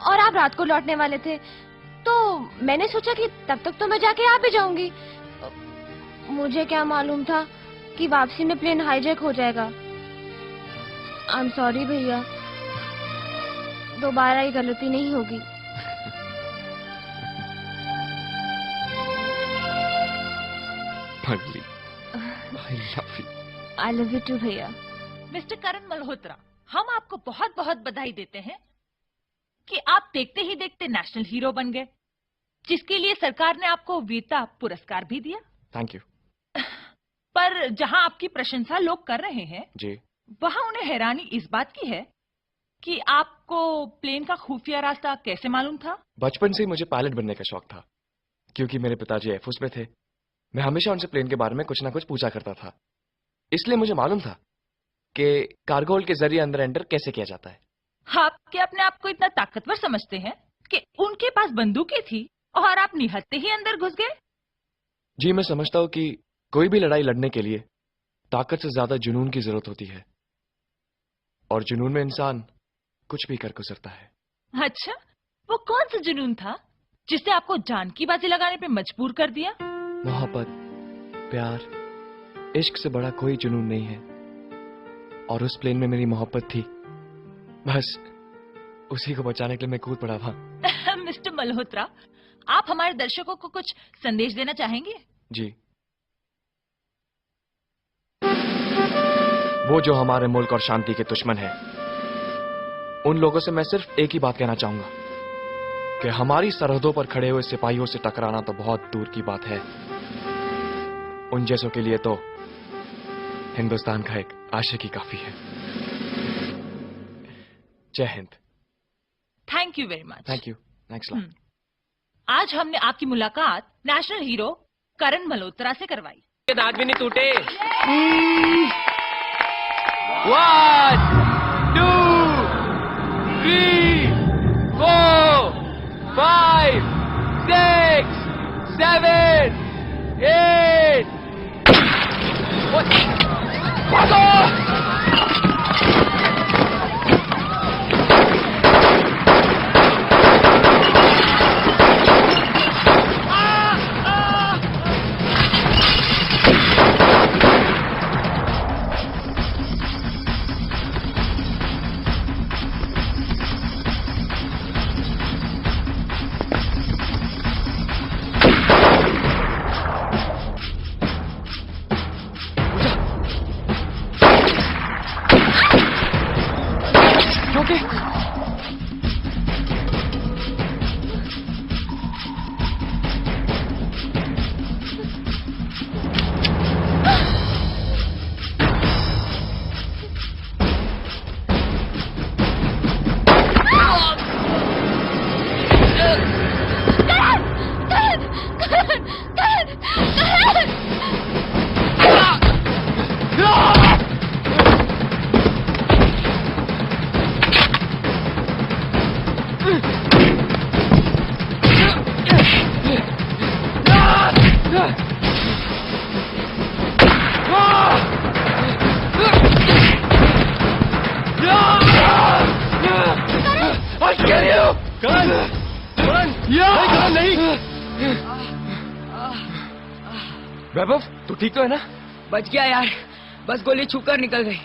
और आप रात को लौटने वाले थे, तो मैंने सोचा कि तब तक तो मैं जाके आ भी जाऊंगी। मुझे क्या मालूम था कि वापसी में प्लेन हाईजैक हो जाएगा। आई एम सॉरी भैया, दोबारा ये गलती नहीं होगी। पगली, I love you. I love you too भैया। मिस्टर करण मल्होत्रा, हम आपको बहुत बहुत बधाई देते हैं कि आप देखते ही देखते नेशनल हीरो बन गए, जिसके लिए सरकार ने आपको वीरता पुरस्कार भी दिया। Thank you. पर जहां आपकी प्रशंसा लोग कर रहे हैं जी, वहां उन्हें हैरानी इस बात की है कि आपको प्लेन का खुफिया रास्ता कैसे मालूम था? बचपन से ही मुझे पायलट बनने का शौक था, क्योंकि मेरे पिताजी एयरफोर्स में थे। मैं हमेशा उनसे प्लेन के बारे में कुछ ना कुछ पूछा करता था, इसलिए मुझे मालूम था कि कार्गो होल्ड के जरिए अंदर एंटर कैसे किया जाता है। आप क्या अपने आप को इतना ताकतवर समझते हैं कि उनके पास बंदूकें थी और आप निहत्ते ही अंदर घुस गए? जी, मैं समझता हूँ कि कोई भी लड़ाई लड़ने के लिए ताकत से ज्यादा जुनून की जरूरत होती है, और जुनून में इंसान कुछ भी कर गुजरता है। अच्छा, वो कौन सा जुनून था जिसने आपको जान की बाजी लगाने पे मजबूर कर दिया? मोहब्बत, प्यार, इश्क से बड़ा कोई जुनून नहीं है, और उस प्लेन में मेरी मोहब्बत थी। बस उसी को बचाने के लिए मैं कूद पड़ा था। मिस्टर मल्होत्रा, आप हमारे दर्शकों को कुछ संदेश देना चाहेंगे? जी, वो जो हमारे मुल्क और शांति के दुश्मन है, उन लोगों से मैं सिर्फ एक ही बात कहना चाहूंगा कि हमारी सरहदों पर खड़े हुए सिपाहियों से टकराना तो बहुत दूर की बात है, उन जैसों के लिए तो हिंदुस्तान का एक आशिक ही काफी है। जय Hind. Thank you very much. Thank you. Thanks lot. आज हमने आपकी मुलाकात नेशनल हीरो करण मल्होत्रा से करवाई। दांत भी नहीं टूटे। 1 2 3 4 5 6 7 8 भागो! वैभव, तू ठीक तो है ना? बच गया यार, बस गोली छूकर निकल गई।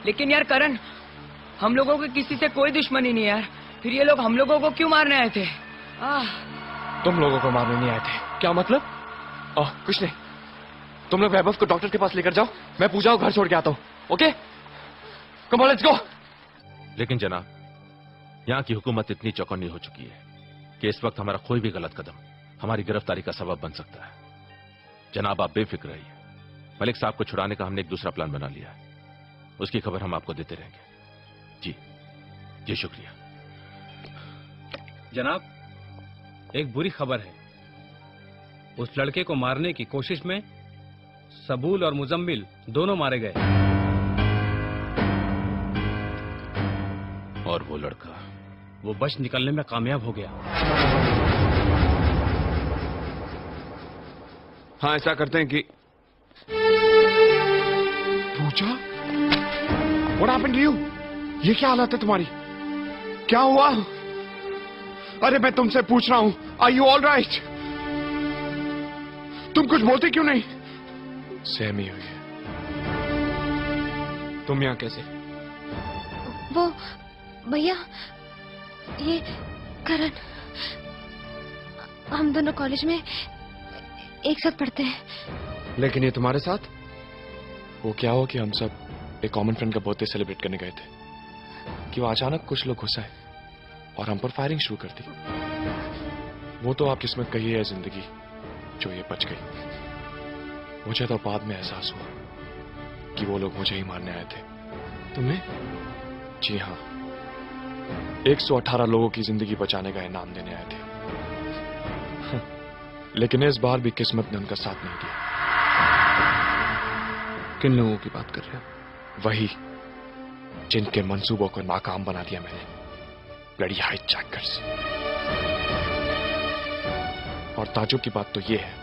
लेकिन यार करण, हम लोगों की किसी से कोई दुश्मनी नहीं यार, फिर ये लोग हम लोगों को क्यों मारने आए थे? तुम लोगों को मारने नहीं आए थे? क्या मतलब? कुछ नहीं, तुम लोग वैभव को डॉक्टर के पास लेकर जाओ, मैं पूजा को घर छोड़ के आता हूँ। Okay, come on, let's go. लेकिन जनाब, यहाँ की हुकूमत इतनी चौकन्नी हो चुकी है कि इस वक्त हमारा कोई भी गलत कदम हमारी गिरफ्तारी का सबब बन सकता है। जनाब, आप बेफिक्र रहिए, मलिक साहब को छुड़ाने का हमने एक दूसरा प्लान बना लिया है। उसकी खबर हम आपको देते रहेंगे। जी जी, शुक्रिया। जनाब, एक बुरी खबर है। उस लड़के को मारने की कोशिश में सबूल और मुजम्मिल दोनों मारे गए। और वो लड़का? वो बच निकलने में कामयाब हो गया। हाँ, ऐसा करते हैं कि पूजा, व्हाट हैपेंड टू यू? ये क्या हालत है तुम्हारी? क्या हुआ? अरे मैं तुमसे पूछ रहा हूं, आर यू ऑल राइट? तुम कुछ बोलते क्यों नहीं? सहमी हुई है। तुम यहाँ कैसे? वो भैया, ये करण, हम दोनों कॉलेज में एक साथ पढ़ते हैं। लेकिन ये तुम्हारे साथ? वो क्या हुआ कि हम सब एक कॉमन फ्रेंड का बर्थडे सेलिब्रेट करने गए थे कि वो अचानक कुछ लोग घुस आए और हम पर फायरिंग शुरू कर दी। वो तो आप किस्मत कही है जिंदगी जो ये बच गई। मुझे तो बाद में एहसास हुआ कि वो लोग मुझे ही मारने आए थे। तुम्हें? जी हाँ, 118 लोगों की जिंदगी बचाने का इनाम देने आए थे। लेकिन इस बार भी किस्मत ने उनका साथ नहीं दिया। किन लोगों की बात कर रहे हो? वही जिनके मंसूबों को नाकाम बना दिया मैंने, ब्लडी हाईजैकर्स। और ताजुब की बात तो यह है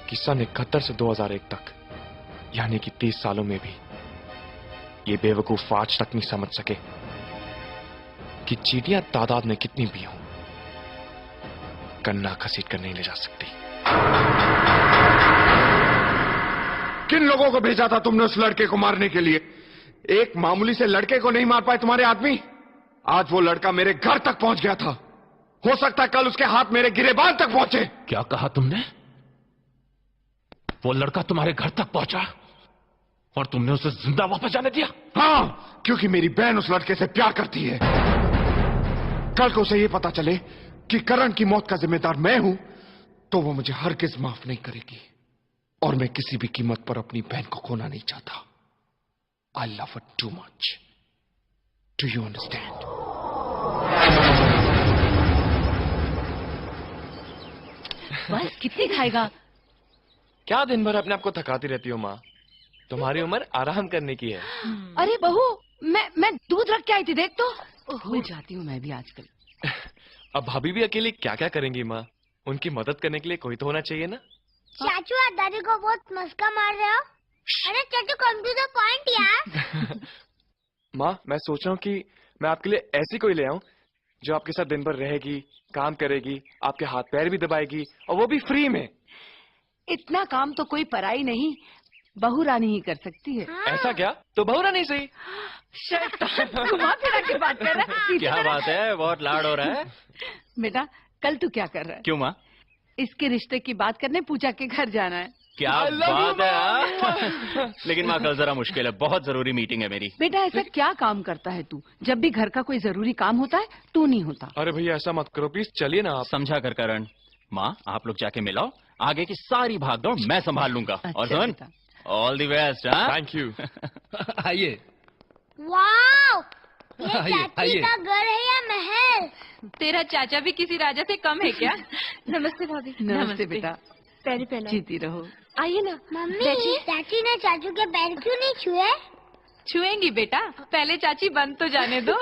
कि सन 71 से 2001 तक, यानी कि 30 सालों में भी ये बेवकूफ आज तक नहीं समझ सके कि चींटियां तादाद में कितनी भी हों, कन्ना घसीट कर नहीं ले जा सकती। किन लोगों को भेजा था तुमने उस लड़के को मारने के लिए? एक मामूली से लड़के को नहीं मार पाए तुम्हारे आदमी? आज वो लड़का मेरे घर तक पहुंच गया था। हो सकता है कल उसके हाथ मेरे गिरेबान तक पहुंचे। क्या कहा तुमने? वो लड़का तुम्हारे घर तक पहुंचा और तुमने उसे जिंदा वापस जाने दिया? हाँ, क्योंकि मेरी बहन उस लड़के से प्यार करती है। कल को उसे ये पता चले कि करण की मौत का जिम्मेदार मैं हूं, तो वो मुझे हरगिज माफ नहीं करेगी। और मैं किसी भी कीमत पर अपनी बहन को खोना नहीं चाहता। I love her too much. Do you understand? बस कितनी खाएगा? क्या दिन भर अपने आप को थकाती रहती हो माँ? तुम्हारी उम्र आराम करने की है। अरे बहू, मैं दूध रख के आई थी, देख तो। भूल जाती हूँ मैं भी आजकल। अब भाभी भी अकेले क्या क्या करेंगी माँ? उनकी मदद करने के लिए कोई तो होना चाहिए ना? चाचू, आप दादी को बहुत मस्का मार रहे हो। अरे चाचू, कम टू द पॉइंट यार। माँ, मैं सोच रहा हूँ कि मैं आपके लिए ऐसी कोई ले आऊं जो आपके साथ दिन भर रहेगी, काम करेगी, आपके हाथ पैर भी दबाएगी, और वो भी फ्री में। इतना काम तो कोई पराई नहीं, बहू रानी ही कर सकती है। ऐसा क्या? तो बहू रानी सही। घुमा फिरा के बात कर रहा है। क्या बात है, बहुत लाड हो रहा है। बेटा, कल तू क्या कर रहा है? क्यों माँ? इसके रिश्ते की बात करने पूजा के घर जाना है। क्या बात है हाँ? लेकिन माँ, कल जरा मुश्किल है, बहुत जरूरी मीटिंग है मेरी। बेटा, ऐसा क्या काम करता है तू? जब भी घर का कोई जरूरी काम होता है तू नहीं होता। अरे भैया ऐसा मत करो प्लीज, चलिए ना आप। समझा कर करण। माँ, आप लोग जाके मिलाओ, आगे की सारी भागदौड़ मैं संभाल लूंगा। और सुन, all the best. Thank you. आइए। वाओ, ये चाची का घर है या महल? तेरा चाचा भी किसी राजा से कम है क्या? नमस्ते भाभी। नमस्ते बेटा। पैरी पहना। जीती रहो। आइए ना। मम्मी, चाची ने चाचू के पैर क्यों नहीं छुए? छुएंगी बेटा, पहले चाची बंद तो जाने दो।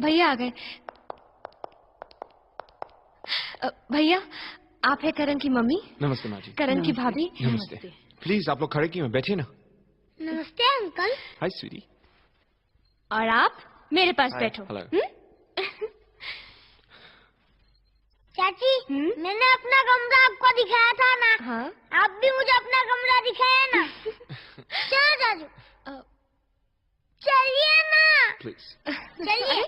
भैया आ गए। भैया, आप है करण की मम्मी? नमस्ते माँ जी। करण की भाभी? नमस्ते। प्लीज आप लोग खड़े क्यों हैं? बैठिए ना। नमस्ते अंकल। हाय स्वीटी। और आप मेरे पास बैठो। चाची, मैंने अपना कमरा आपको दिखाया था ना? हाँ? आप भी मुझे अपना कमरा दिखाया ना? चलो चाचू, चलिए ना। प्लीज चलिए।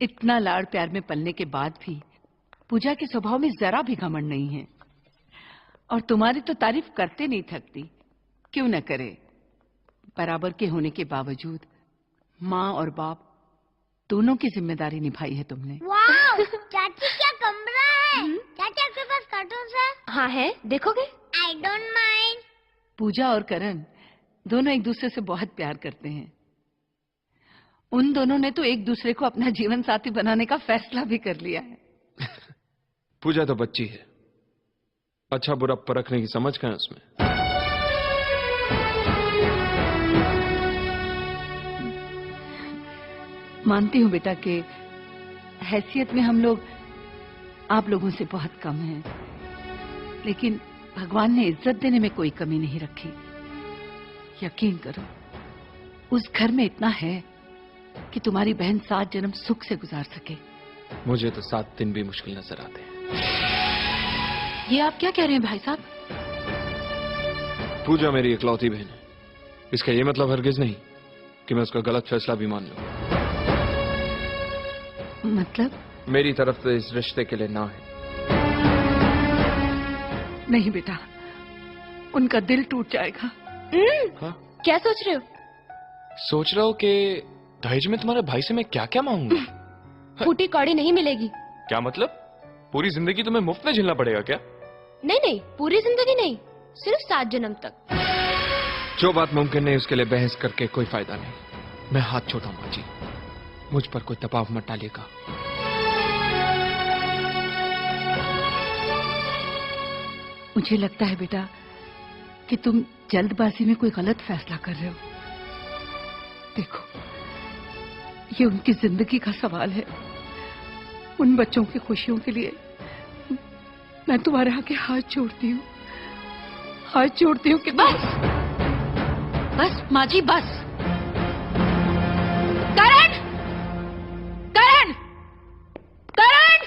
इतना लाड़ प्यार में पलने के बाद भी पूजा के स्वभाव में जरा भी घमंड नहीं है, और तुम्हारी तो तारीफ करते नहीं थकती। क्यों न करे? बराबर के होने के बावजूद माँ और बाप दोनों की जिम्मेदारी निभाई है तुमने। वाह, चाची क्या कमरा है। चाची, आपके पास कार्टून है? हाँ है, देखोगे? I don't mind. पूजा और करण दोनों एक दूसरे से बहुत प्यार करते हैं। उन दोनों ने तो एक दूसरे को अपना जीवन साथी बनाने का फैसला भी कर लिया है। पूजा तो बच्ची है, अच्छा बुरा परखने की समझ कहाँ है उसमें। मानती हूँ बेटा कि हैसियत में हम लोग आप लोगों से बहुत कम हैं, लेकिन भगवान ने इज्जत देने में कोई कमी नहीं रखी। यकीन करो, उस घर में इतना है कि तुम्हारी बहन 7 जन्म सुख से गुजार सके। मुझे तो 7 दिन भी मुश्किल नजर आते हैं। ये आप क्या कह रहे हैं भाई साहब? पूजा मेरी इकलौती बहन है, इसका ये मतलब हरगिज नहीं कि मैं उसका गलत फैसला भी मान लूं। मतलब? मेरी तरफ से इस रिश्ते के लिए ना है। नहीं बेटा, उनका दिल टूट जाएगा। हाँ? क्या सोच रहे हो? सोच रहा हूँ कि दहेज में तुम्हारे भाई से मैं क्या क्या मांगूंगा। फूटी कौड़ी नहीं मिलेगी। क्या मतलब? पूरी जिंदगी तुम्हें मुफ्त में झेलना पड़ेगा क्या? नहीं नहीं, पूरी जिंदगी नहीं, सिर्फ 7 जन्म तक। जो बात मुमकिन नहीं उसके लिए बहस करके कोई फायदा नहीं। मैं हाथ छोड़ा माँ जी, मुझ पर कोई दबाव मत डालिएगा। मुझे लगता है बेटा कि तुम जल्दबाजी में कोई गलत फैसला कर रहे हो। देखो, ये उनकी जिंदगी का सवाल है। उन बच्चों की खुशियों के लिए मैं तुम्हारे आगे हाथ जोड़ती हूँ, हाथ जोड़ती हूँ कि बस माँ जी बस। करण! करण! करण!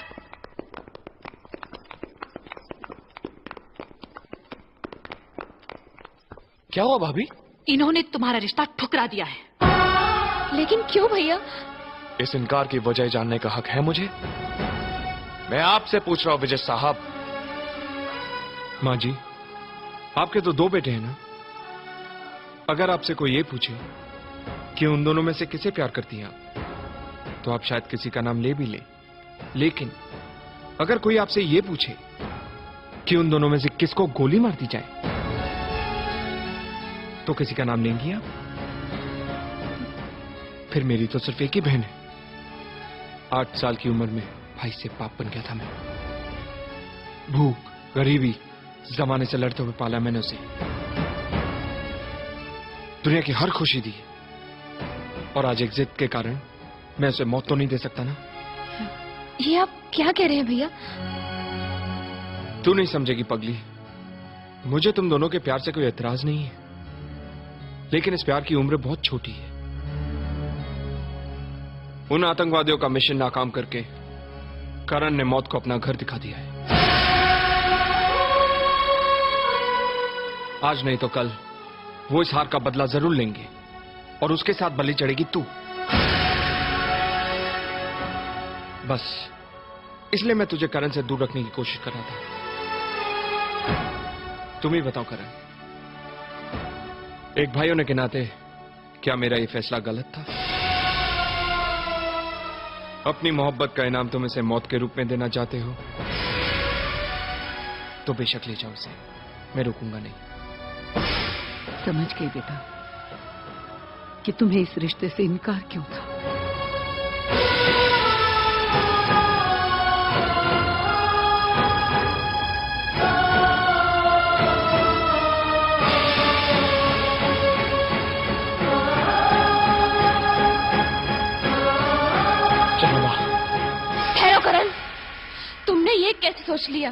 क्या हुआ भाभी? इन्होंने तुम्हारा रिश्ता ठुकरा दिया है। लेकिन क्यों भैया? इस इनकार की वजह जानने का हक है मुझे? मैं आपसे पूछ रहा हूं विजय साहब। माँ जी, आपके तो 2 बेटे हैं ना? अगर आपसे कोई ये पूछे कि उन दोनों में से किसे प्यार करती हैं आप, तो आप शायद किसी का नाम ले भी ले। लेकिन अगर कोई आपसे ये पूछे कि उन दोनों में से किसको गोली मार दी जाए, तो किसी का नाम लेंगी आप? फिर मेरी तो सिर्फ एक ही बहन है। 8 साल की उम्र में भाई से बाप बन गया था मैं। भूख, गरीबी, जमाने से लड़ते हुए पाला मैंने उसे। दुनिया की हर खुशी दी, और आज एक जिद के कारण मैं उसे मौत तो नहीं दे सकता ना। ये आप क्या कह रहे हैं भैया? तू नहीं समझेगी पगली। मुझे तुम दोनों के प्यार से कोई एतराज नहीं है, लेकिन इस प्यार की उम्र बहुत छोटी है। उन आतंकवादियों का मिशन नाकाम करके करण ने मौत को अपना घर दिखा दिया है। आज नहीं तो कल वो इस हार का बदला जरूर लेंगे, और उसके साथ बलि चढ़ेगी तू। बस इसलिए मैं तुझे करण से दूर रखने की कोशिश कर रहा था। तुम ही बताओ करण, एक भाई होने के नाते क्या मेरा ये फैसला गलत था? अपनी मोहब्बत का इनाम तुम इसे मौत के रूप में देना चाहते हो तो बेशक ले जाओ इसे, मैं रुकूंगा नहीं। समझ गई बेटा कि तुम्हें इस रिश्ते से इनकार क्यों था। तुमने ये कैसे सोच लिया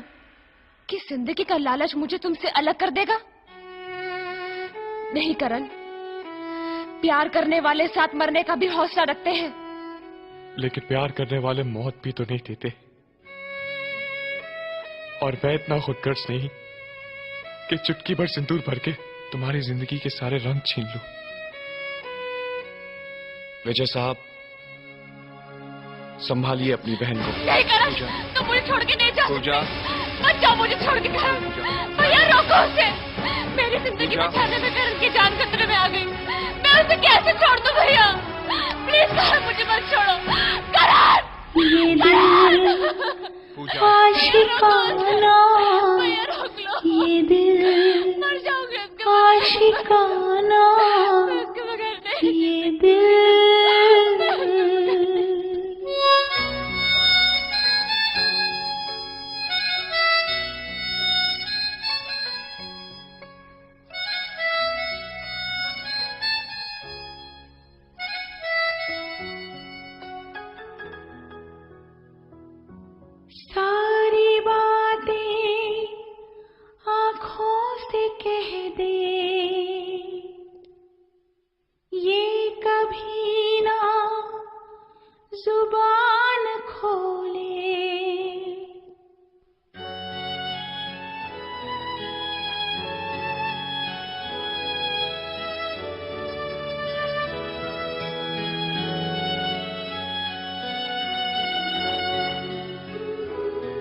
कि जिंदगी का लालच मुझे तुमसे अलग कर देगा? नहीं करण, प्यार करने वाले साथ मरने का भी हौसला रखते हैं। लेकिन प्यार करने वाले मौत भी तो नहीं देते, और मैं इतना खुदगर्ज नहीं कि चुटकी भर सिंदूर भर के तुम्हारी जिंदगी के सारे रंग छीन लूं। विजय साहब, संभालिए अपनी बहन को। नहीं करण, तुम मुझे छोड़ के नहीं जा पूजा, मत जाओ मुझे छोड़ के। करण, भैया रोको उसे। मेरी जिंदगी बचाने में करण की जान खतरे में आ गई। मैं उसे कैसे छोड़ दूं भैया? प्लीज करण, मुझे मत छोड़ो। करण, पूजा, भैया रोको उसे। भैया रोको। जुबान खोले।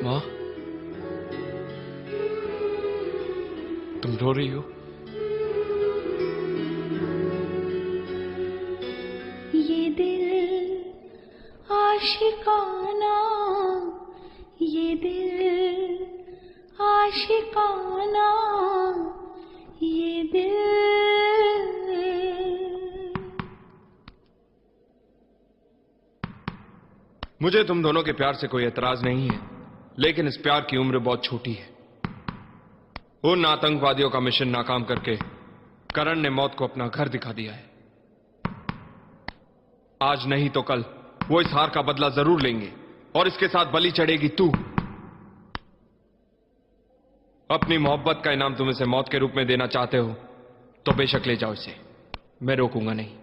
माँ, तुम रो रही हो? ये दिल आशिकाना, ये दिल आशिकाना, ये दिल। मुझे तुम दोनों के प्यार से कोई एतराज नहीं है, लेकिन इस प्यार की उम्र बहुत छोटी है। उन आतंकवादियों का मिशन नाकाम करके करण ने मौत को अपना घर दिखा दिया है। आज नहीं तो कल वो इस हार का बदला जरूर लेंगे और इसके साथ बलि चढ़ेगी तू। अपनी मोहब्बत का इनाम तुम इसे मौत के रूप में देना चाहते हो तो बेशक ले जाओ इसे, मैं रोकूंगा नहीं।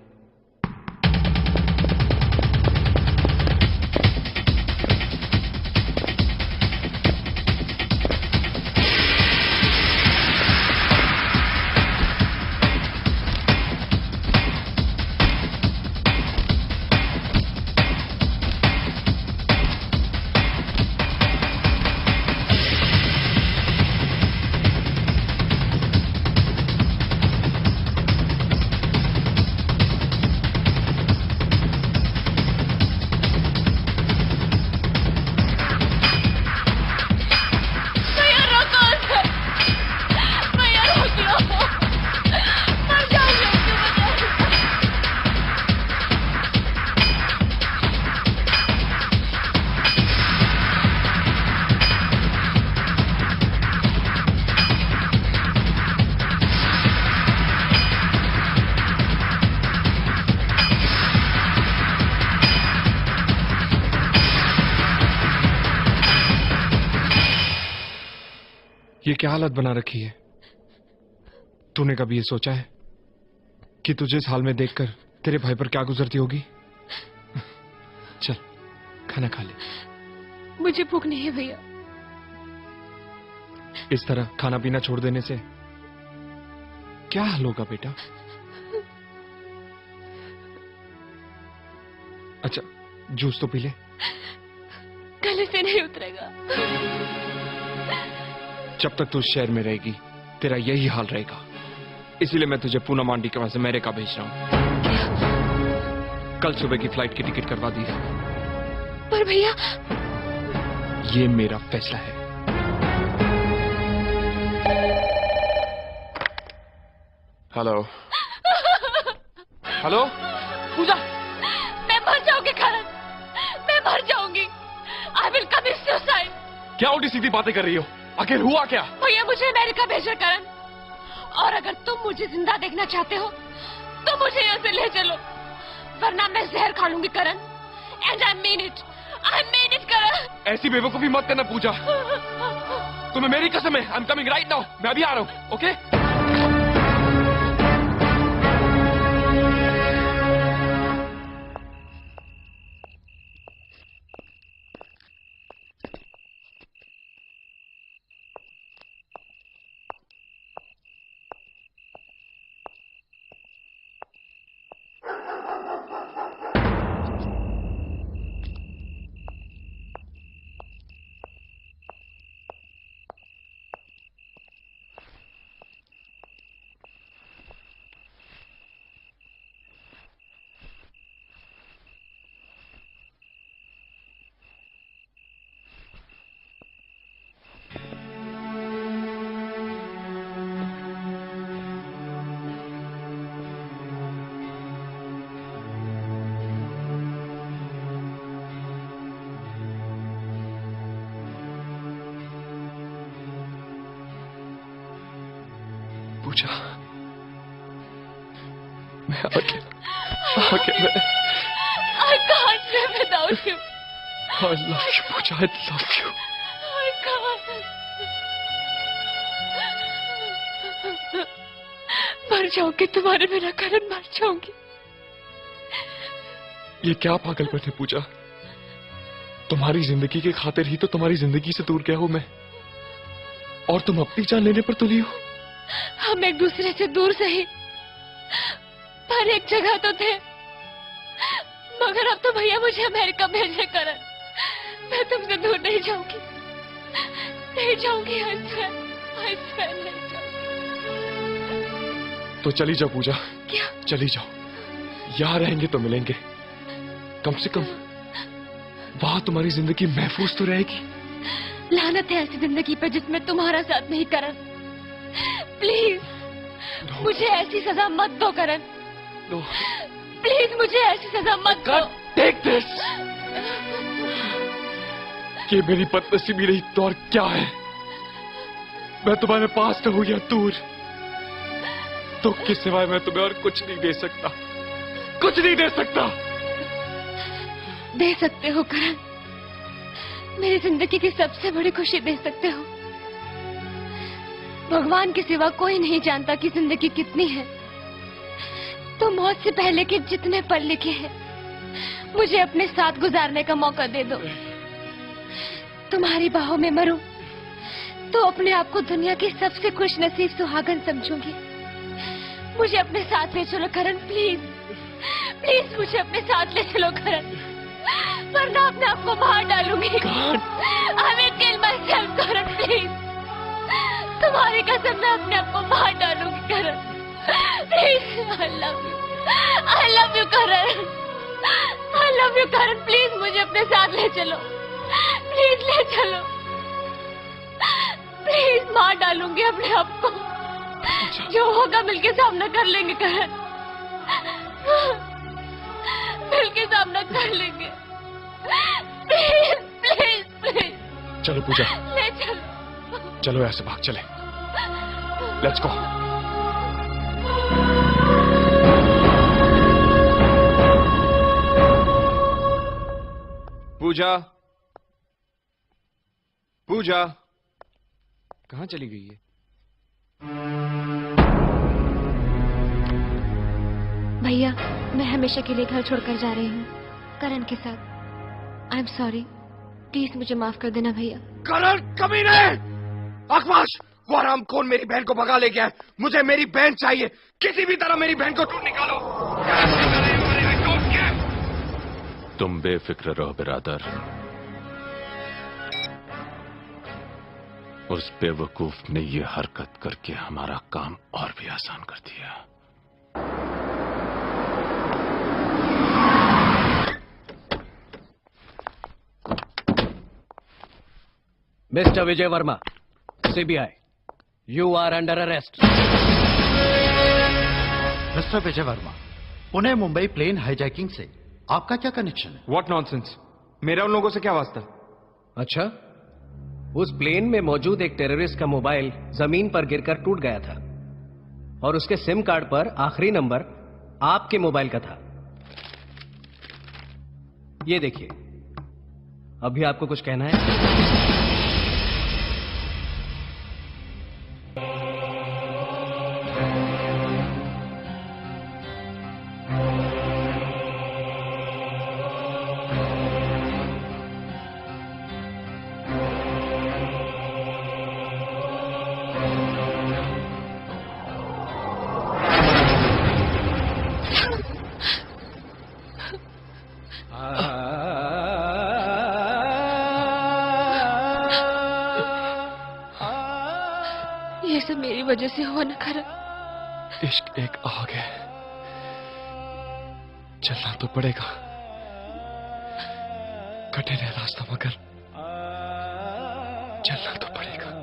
ये क्या हालत बना रखी है? तूने कभी ये सोचा है कि तुझे इस हाल में देखकर तेरे भाई पर क्या गुजरती होगी? चल खाना खा ले। मुझे भूख नहीं है भैया। इस तरह खाना पीना छोड़ देने से क्या हाल होगा बेटा? अच्छा जूस तो पी ले। गले से नहीं उतरेगा। जब तक तू शहर में रहेगी तेरा यही हाल रहेगा, इसीलिए मैं तुझे पूनम आंटी के वहां से अमेरिका भेज रहा हूं। कल सुबह की फ्लाइट की टिकट करवा दी है। पर भैया ये मेरा फैसला है। हेलो हेलो पूजा, मैं मर जाऊंगी करण, मैं मर जाऊंगी। I will commit suicide. क्या उल्टी सीधी बातें कर रही हो? आखिर हुआ क्या? भैया मुझे अमेरिका भेजो करण, और अगर तुम मुझे जिंदा देखना चाहते हो तो मुझे यहाँ से ले चलो, वरना मैं जहर खा लूंगी करण। एंड आई मीन इट करण। ऐसी बेवकूफी मत करना पूजा। तुम्हें मेरी कसम है। I am coming right now. मैं अभी आ रहा हूँ। ओके पूजा, मैं अकेला I can't live without you. I love you, Puja, I love you. I can't. मर जाऊंगी तुम्हारे बिना करण, मर जाऊंगी। ये क्या पागलपन है पूजा? तुम्हारी जिंदगी के खातिर ही तो तुम्हारी जिंदगी से दूर गया हूं मैं, और तुम अपनी जान लेने पर तुली हो। हम एक दूसरे से दूर सही, पर एक जगह तो थे। मगर अब तो भैया मुझे अमेरिका भेजे करण। मैं तुमसे दूर नहीं जाऊंगी, नहीं जाऊंगी। I swear नहीं जाऊंगी। तो चली जाओ पूजा। क्या? चली जाओ, यहाँ रहेंगे तो मिलेंगे, कम से कम वहां तुम्हारी जिंदगी महफूज तो रहेगी। लानत है ऐसी जिंदगी पे जिसमें तुम्हारा साथ नहीं करण। प्लीज मुझे ऐसी सजा मत दो करण। प्लीज मुझे ऐसी सजा मत दो। Take this. ये मेरी बदनसीबी रही तो और क्या है। मैं तुम्हारे पास रहूं या दूर, तो किस सिवाय मैं तुम्हें और कुछ नहीं दे सकता, कुछ नहीं दे सकता। दे सकते हो करण, मेरी जिंदगी की सबसे बड़ी खुशी दे सकते हो। भगवान के सिवा कोई नहीं जानता कि जिंदगी कितनी है। तो मौत से पहले के जितने पल लिखे हैं मुझे अपने साथ गुजारने का मौका दे दो। तुम्हारी बाहों में मरूं तो अपने आप को दुनिया की सबसे खुश नसीब सुहागन समझूंगी। मुझे अपने साथ ले चलो करण, प्लीज प्लीज मुझे अपने साथ ले चलो करण, वरना अपने आप को मार डालूंगी। I will kill myself Karan, please. तुम्हारी कसम मैं अपने आप को मार डालूंगी Karan, please. I love you Karan, I love you Karan, please मुझे अपने साथ ले चलो, प्लीज ले चलो, प्लीज। मार डालूंगी अपने आप को, जो होगा मिलके सामना कर लेंगे करण, मिलके सामना कर लेंगे। Please please please. चलो पूजा, ले चलो, चलो ऐसे भाग चले। Let's go. पूजा, पूजा कहाँ चली गई है? भैया मैं हमेशा के लिए घर छोड़कर जा रही हूँ करण के साथ। आई एम सॉरी, प्लीज मुझे माफ कर देना भैया। करण कमीने! अखबाश, वो हरामखोर मेरी बहन को भगा ले गया है। मुझे मेरी बहन चाहिए, किसी भी तरह मेरी बहन को ढूंढ निकालो। तुम बेफिक्र रहो बिरादर, उस बेवकूफ ने ये हरकत करके हमारा काम और भी आसान कर दिया। Mister Vijay Verma, CBI, you are under arrest. Mister Vijay Verma, Pune Mumbai plane hijacking से आपका क्या कनेक्शन है? व्हाट नॉनसेंस, मेरा उन लोगों से क्या वास्ता? अच्छा, उस प्लेन में मौजूद एक टेररिस्ट का मोबाइल जमीन पर गिरकर टूट गया था और उसके सिम कार्ड पर आखिरी नंबर आपके मोबाइल का था। ये देखिए, अभी आपको कुछ कहना है? ये सब मेरी वजह से हुआ ना करण। इश्क एक आग है, चलना तो पड़ेगा। कठिन है रास्ता मगर चलना तो पड़ेगा।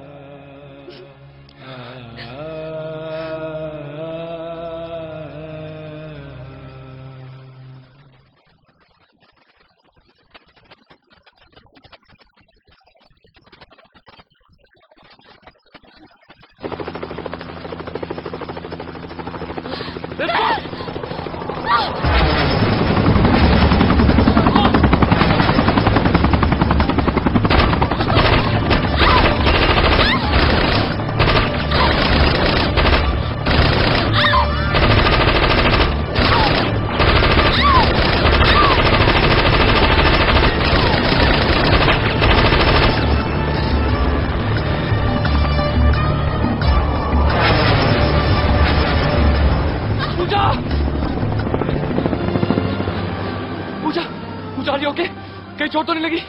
लगी।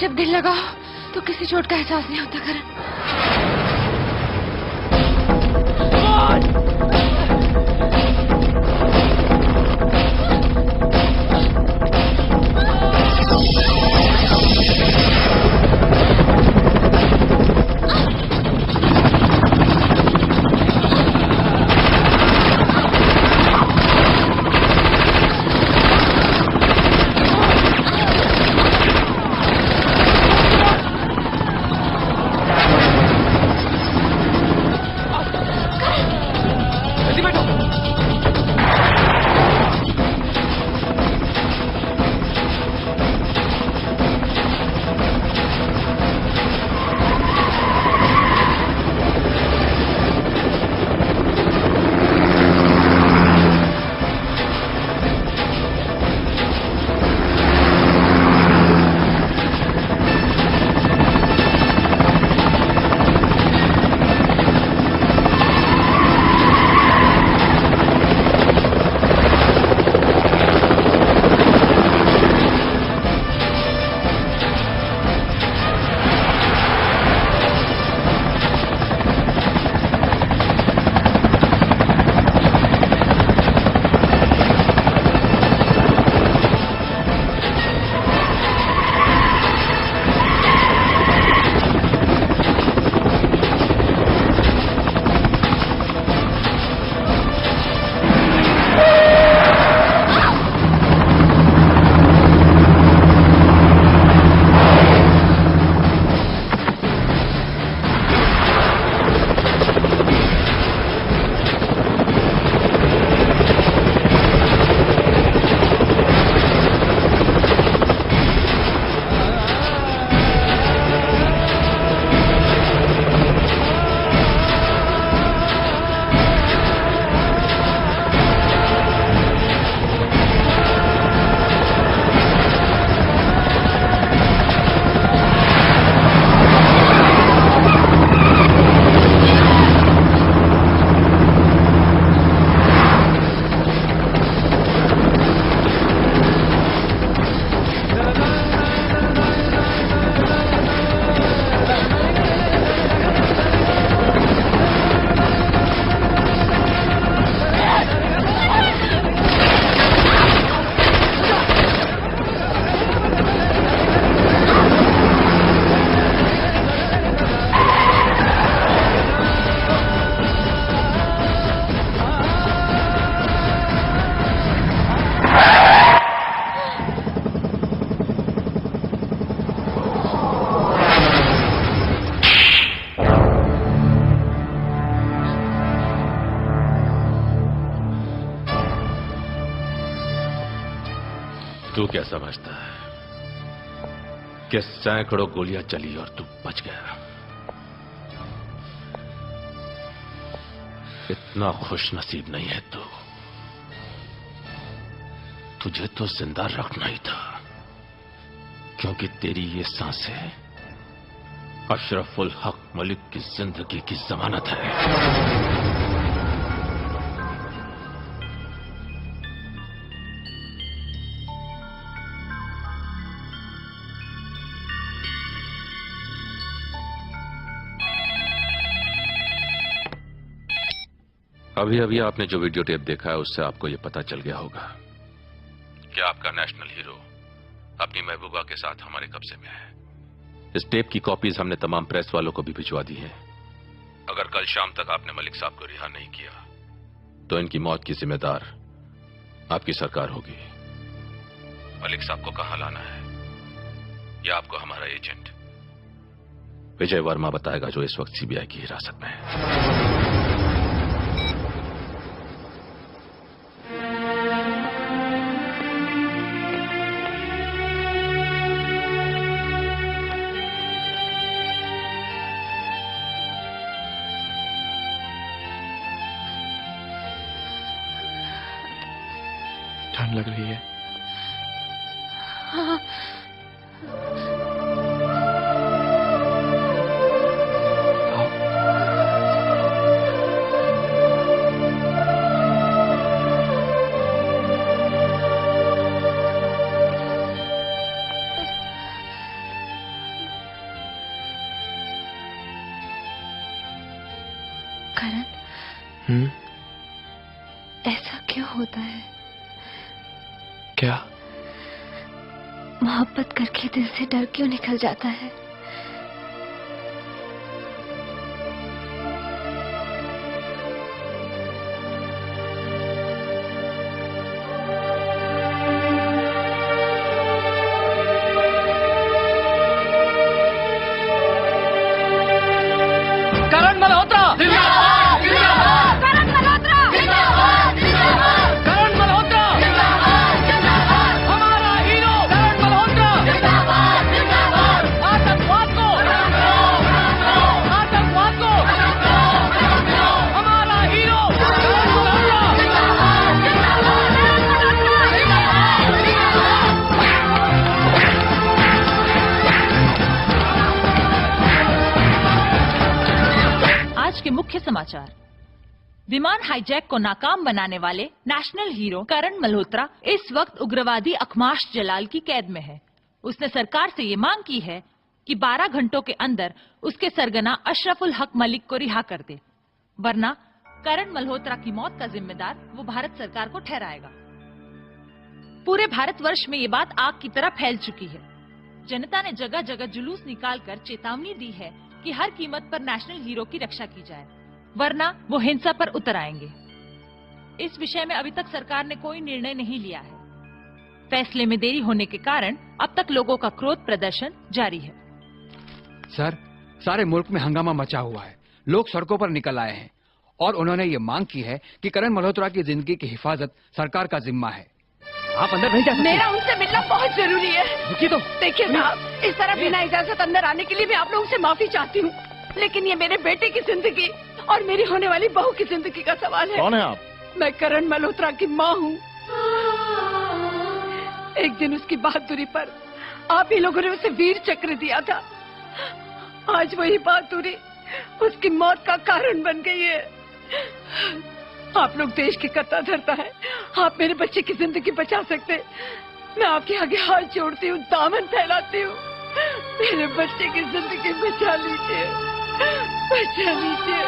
जब दिल लगाओ तो किसी चोट का एहसास नहीं होता करण। तू क्या समझता है कि सैकड़ों गोलियां चली और तू बच गया? इतना खुश नसीब नहीं है तू। तुझे तो जिंदा रखना ही था, क्योंकि तेरी ये सांसें अशरफुल हक मलिक की जिंदगी की जमानत है। अभी अभी आपने जो वीडियो टेप देखा है उससे आपको यह पता चल गया होगा कि आपका नेशनल हीरो अपनी महबूबा के साथ हमारे कब्जे में है। इस टेप की कॉपीज हमने तमाम प्रेस वालों को भी भिजवा दी हैं। अगर कल शाम तक आपने मलिक साहब को रिहा नहीं किया तो इनकी मौत की जिम्मेदार आपकी सरकार होगी। मलिक साहब को कहां लाना है यह आपको हमारा एजेंट विजय वर्मा बताएगा, जो इस वक्त सीबीआई की हिरासत में है। ठंड लग रही है। हाँ। ऐसा क्यों होता है? क्या? मोहब्बत करके दिल से डर क्यों निकल जाता है? करण मल्होत्रा जिंदाबाद, जिंदाबाद। करण मल्होत्रा जिंदाबाद, जिंदाबाद। करण मल्होत्रा जिंदाबाद, जिंदाबाद। हमारा हीरो करण मल्होत्रा जिंदाबाद, जिंदाबाद। आतंकवाद को आतंकवाद को हमारा हीरो करण मल्होत्रा जिंदाबाद, आज के मुख्य समाचार। विमान हाईजैक को नाकाम बनाने वाले नेशनल हीरो करण मल्होत्रा इस वक्त उग्रवादी अखमाश जलाल की कैद में है। उसने सरकार से ये मांग की है कि 12 घंटों के अंदर उसके सरगना अशरफुल हक मलिक को रिहा कर दे, वरना करण मल्होत्रा की मौत का जिम्मेदार वो भारत सरकार को ठहराएगा। पूरे भारतवर्ष में ये बात आग की तरह फैल चुकी है। जनता ने जगह जगह जुलूस निकालकर चेतावनी दी है कि हर कीमत पर नेशनल हीरो की रक्षा की जाए, वरना वो हिंसा पर उतर आएंगे। इस विषय में अभी तक सरकार ने कोई निर्णय नहीं लिया है। फैसले में देरी होने के कारण अब तक लोगों का क्रोध प्रदर्शन जारी है। सर, सारे मुल्क में हंगामा मचा हुआ है। लोग सड़कों पर निकल आए हैं और उन्होंने ये मांग की है कि करण मल्होत्रा की जिंदगी की हिफाजत सरकार का जिम्मा है। आप अंदर नहीं जा सकते। मेरा उनसे मिलना बहुत जरूरी है। रुकिए तो। देखिए साहब, इस तरह बिना इजाजत अंदर आने के लिए मैं आप लोगों से माफी चाहती हूँ, लेकिन ये मेरे बेटे की जिंदगी और मेरी होने वाली बहू की जिंदगी का सवाल है। कौन है आप? मैं करण मल्होत्रा की माँ हूँ। एक दिन उसकी बहादुरी पर आप ही लोगों ने उसे वीर चक्र दिया था। आज वही बहादुरी उसकी मौत का कारण बन गई है। आप लोग देश की कर्ता धर्ता है, आप मेरे बच्चे की जिंदगी बचा सकते। मैं आपके आगे हाथ जोड़ती हूँ, दामन फैलाती हूँ, मेरे बच्चे की जिंदगी बचा लीजिए, बचा लीजिए,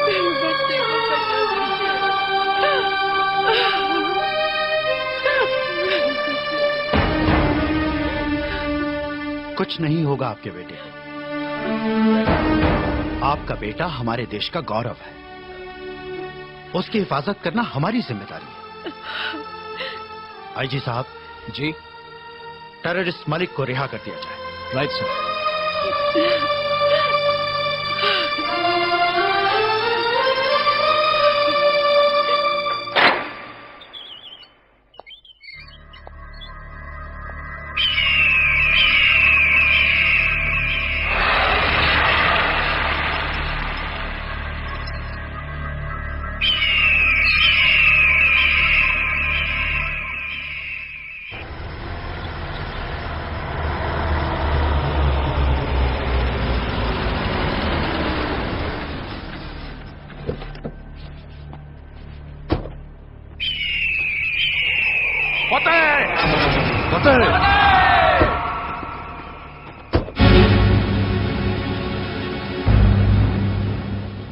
मेरे बच्चे को बचा लीजिए। कुछ नहीं होगा आपके बेटे को। आपका बेटा हमारे देश का गौरव है, उसकी हिफाजत करना हमारी जिम्मेदारी है। आईजी साहब जी, टेररिस्ट मलिक को रिहा कर दिया जाए। Right sir.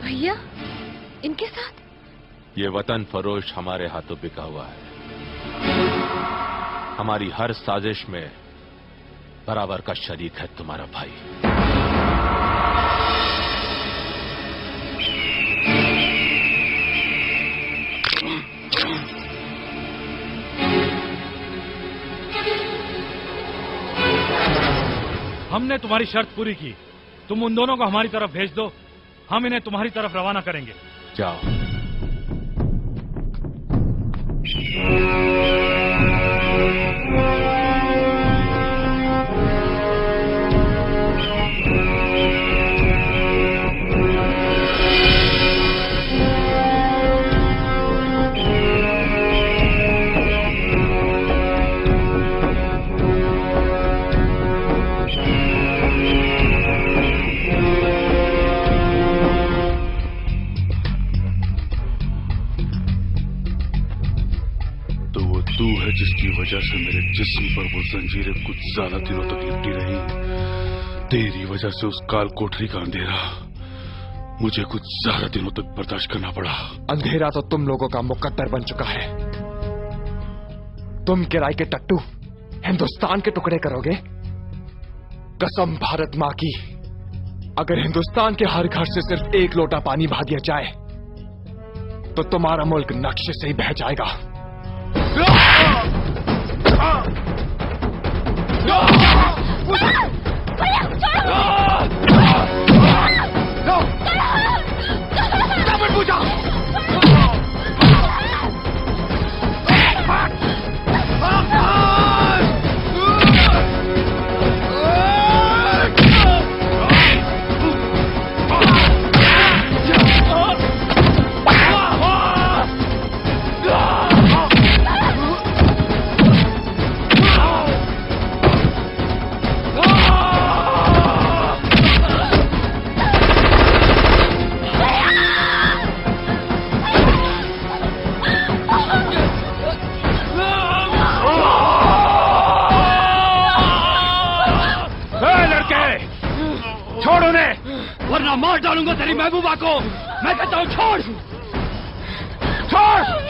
भैया, इनके साथ? ये वतन फरोश हमारे हाथों बिका हुआ है। हमारी हर साजिश में बराबर का शरीक है तुम्हारा भाई। हमने तुम्हारी शर्त पूरी की, तुम उन दोनों को हमारी तरफ भेज दो, हम इन्हें तुम्हारी तरफ रवाना करेंगे। जाओ। जिसकी वजह से मेरे जिस्म पर वो जंजीरें कुछ ज्यादा दिनों तक लिपटी रही। तेरी वजह से उस काल कोठरी का अंधेरा मुझे कुछ ज्यादा दिनों तक बर्दाश्त करना पड़ा। अंधेरा तो तुम लोगों का मुकद्दर बन चुका है। तुम किराए के टट्टू हिंदुस्तान के टुकड़े करोगे? कसम भारत मां की, अगर हिंदुस्तान के हर घर से सिर्फ एक लोटा पानी बहा दिया जाए तो तुम्हारा मुल्क नक्शे से ही बह जाएगा। छोड़ उन्हें, वरना मार डालूंगा तेरी महबूबा को। मैं कहता हूँ छोड़, छोड़।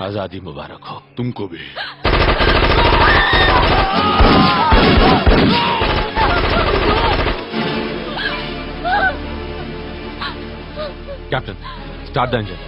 आजादी मुबारक हो। तुमको भी। Captain, start the engine.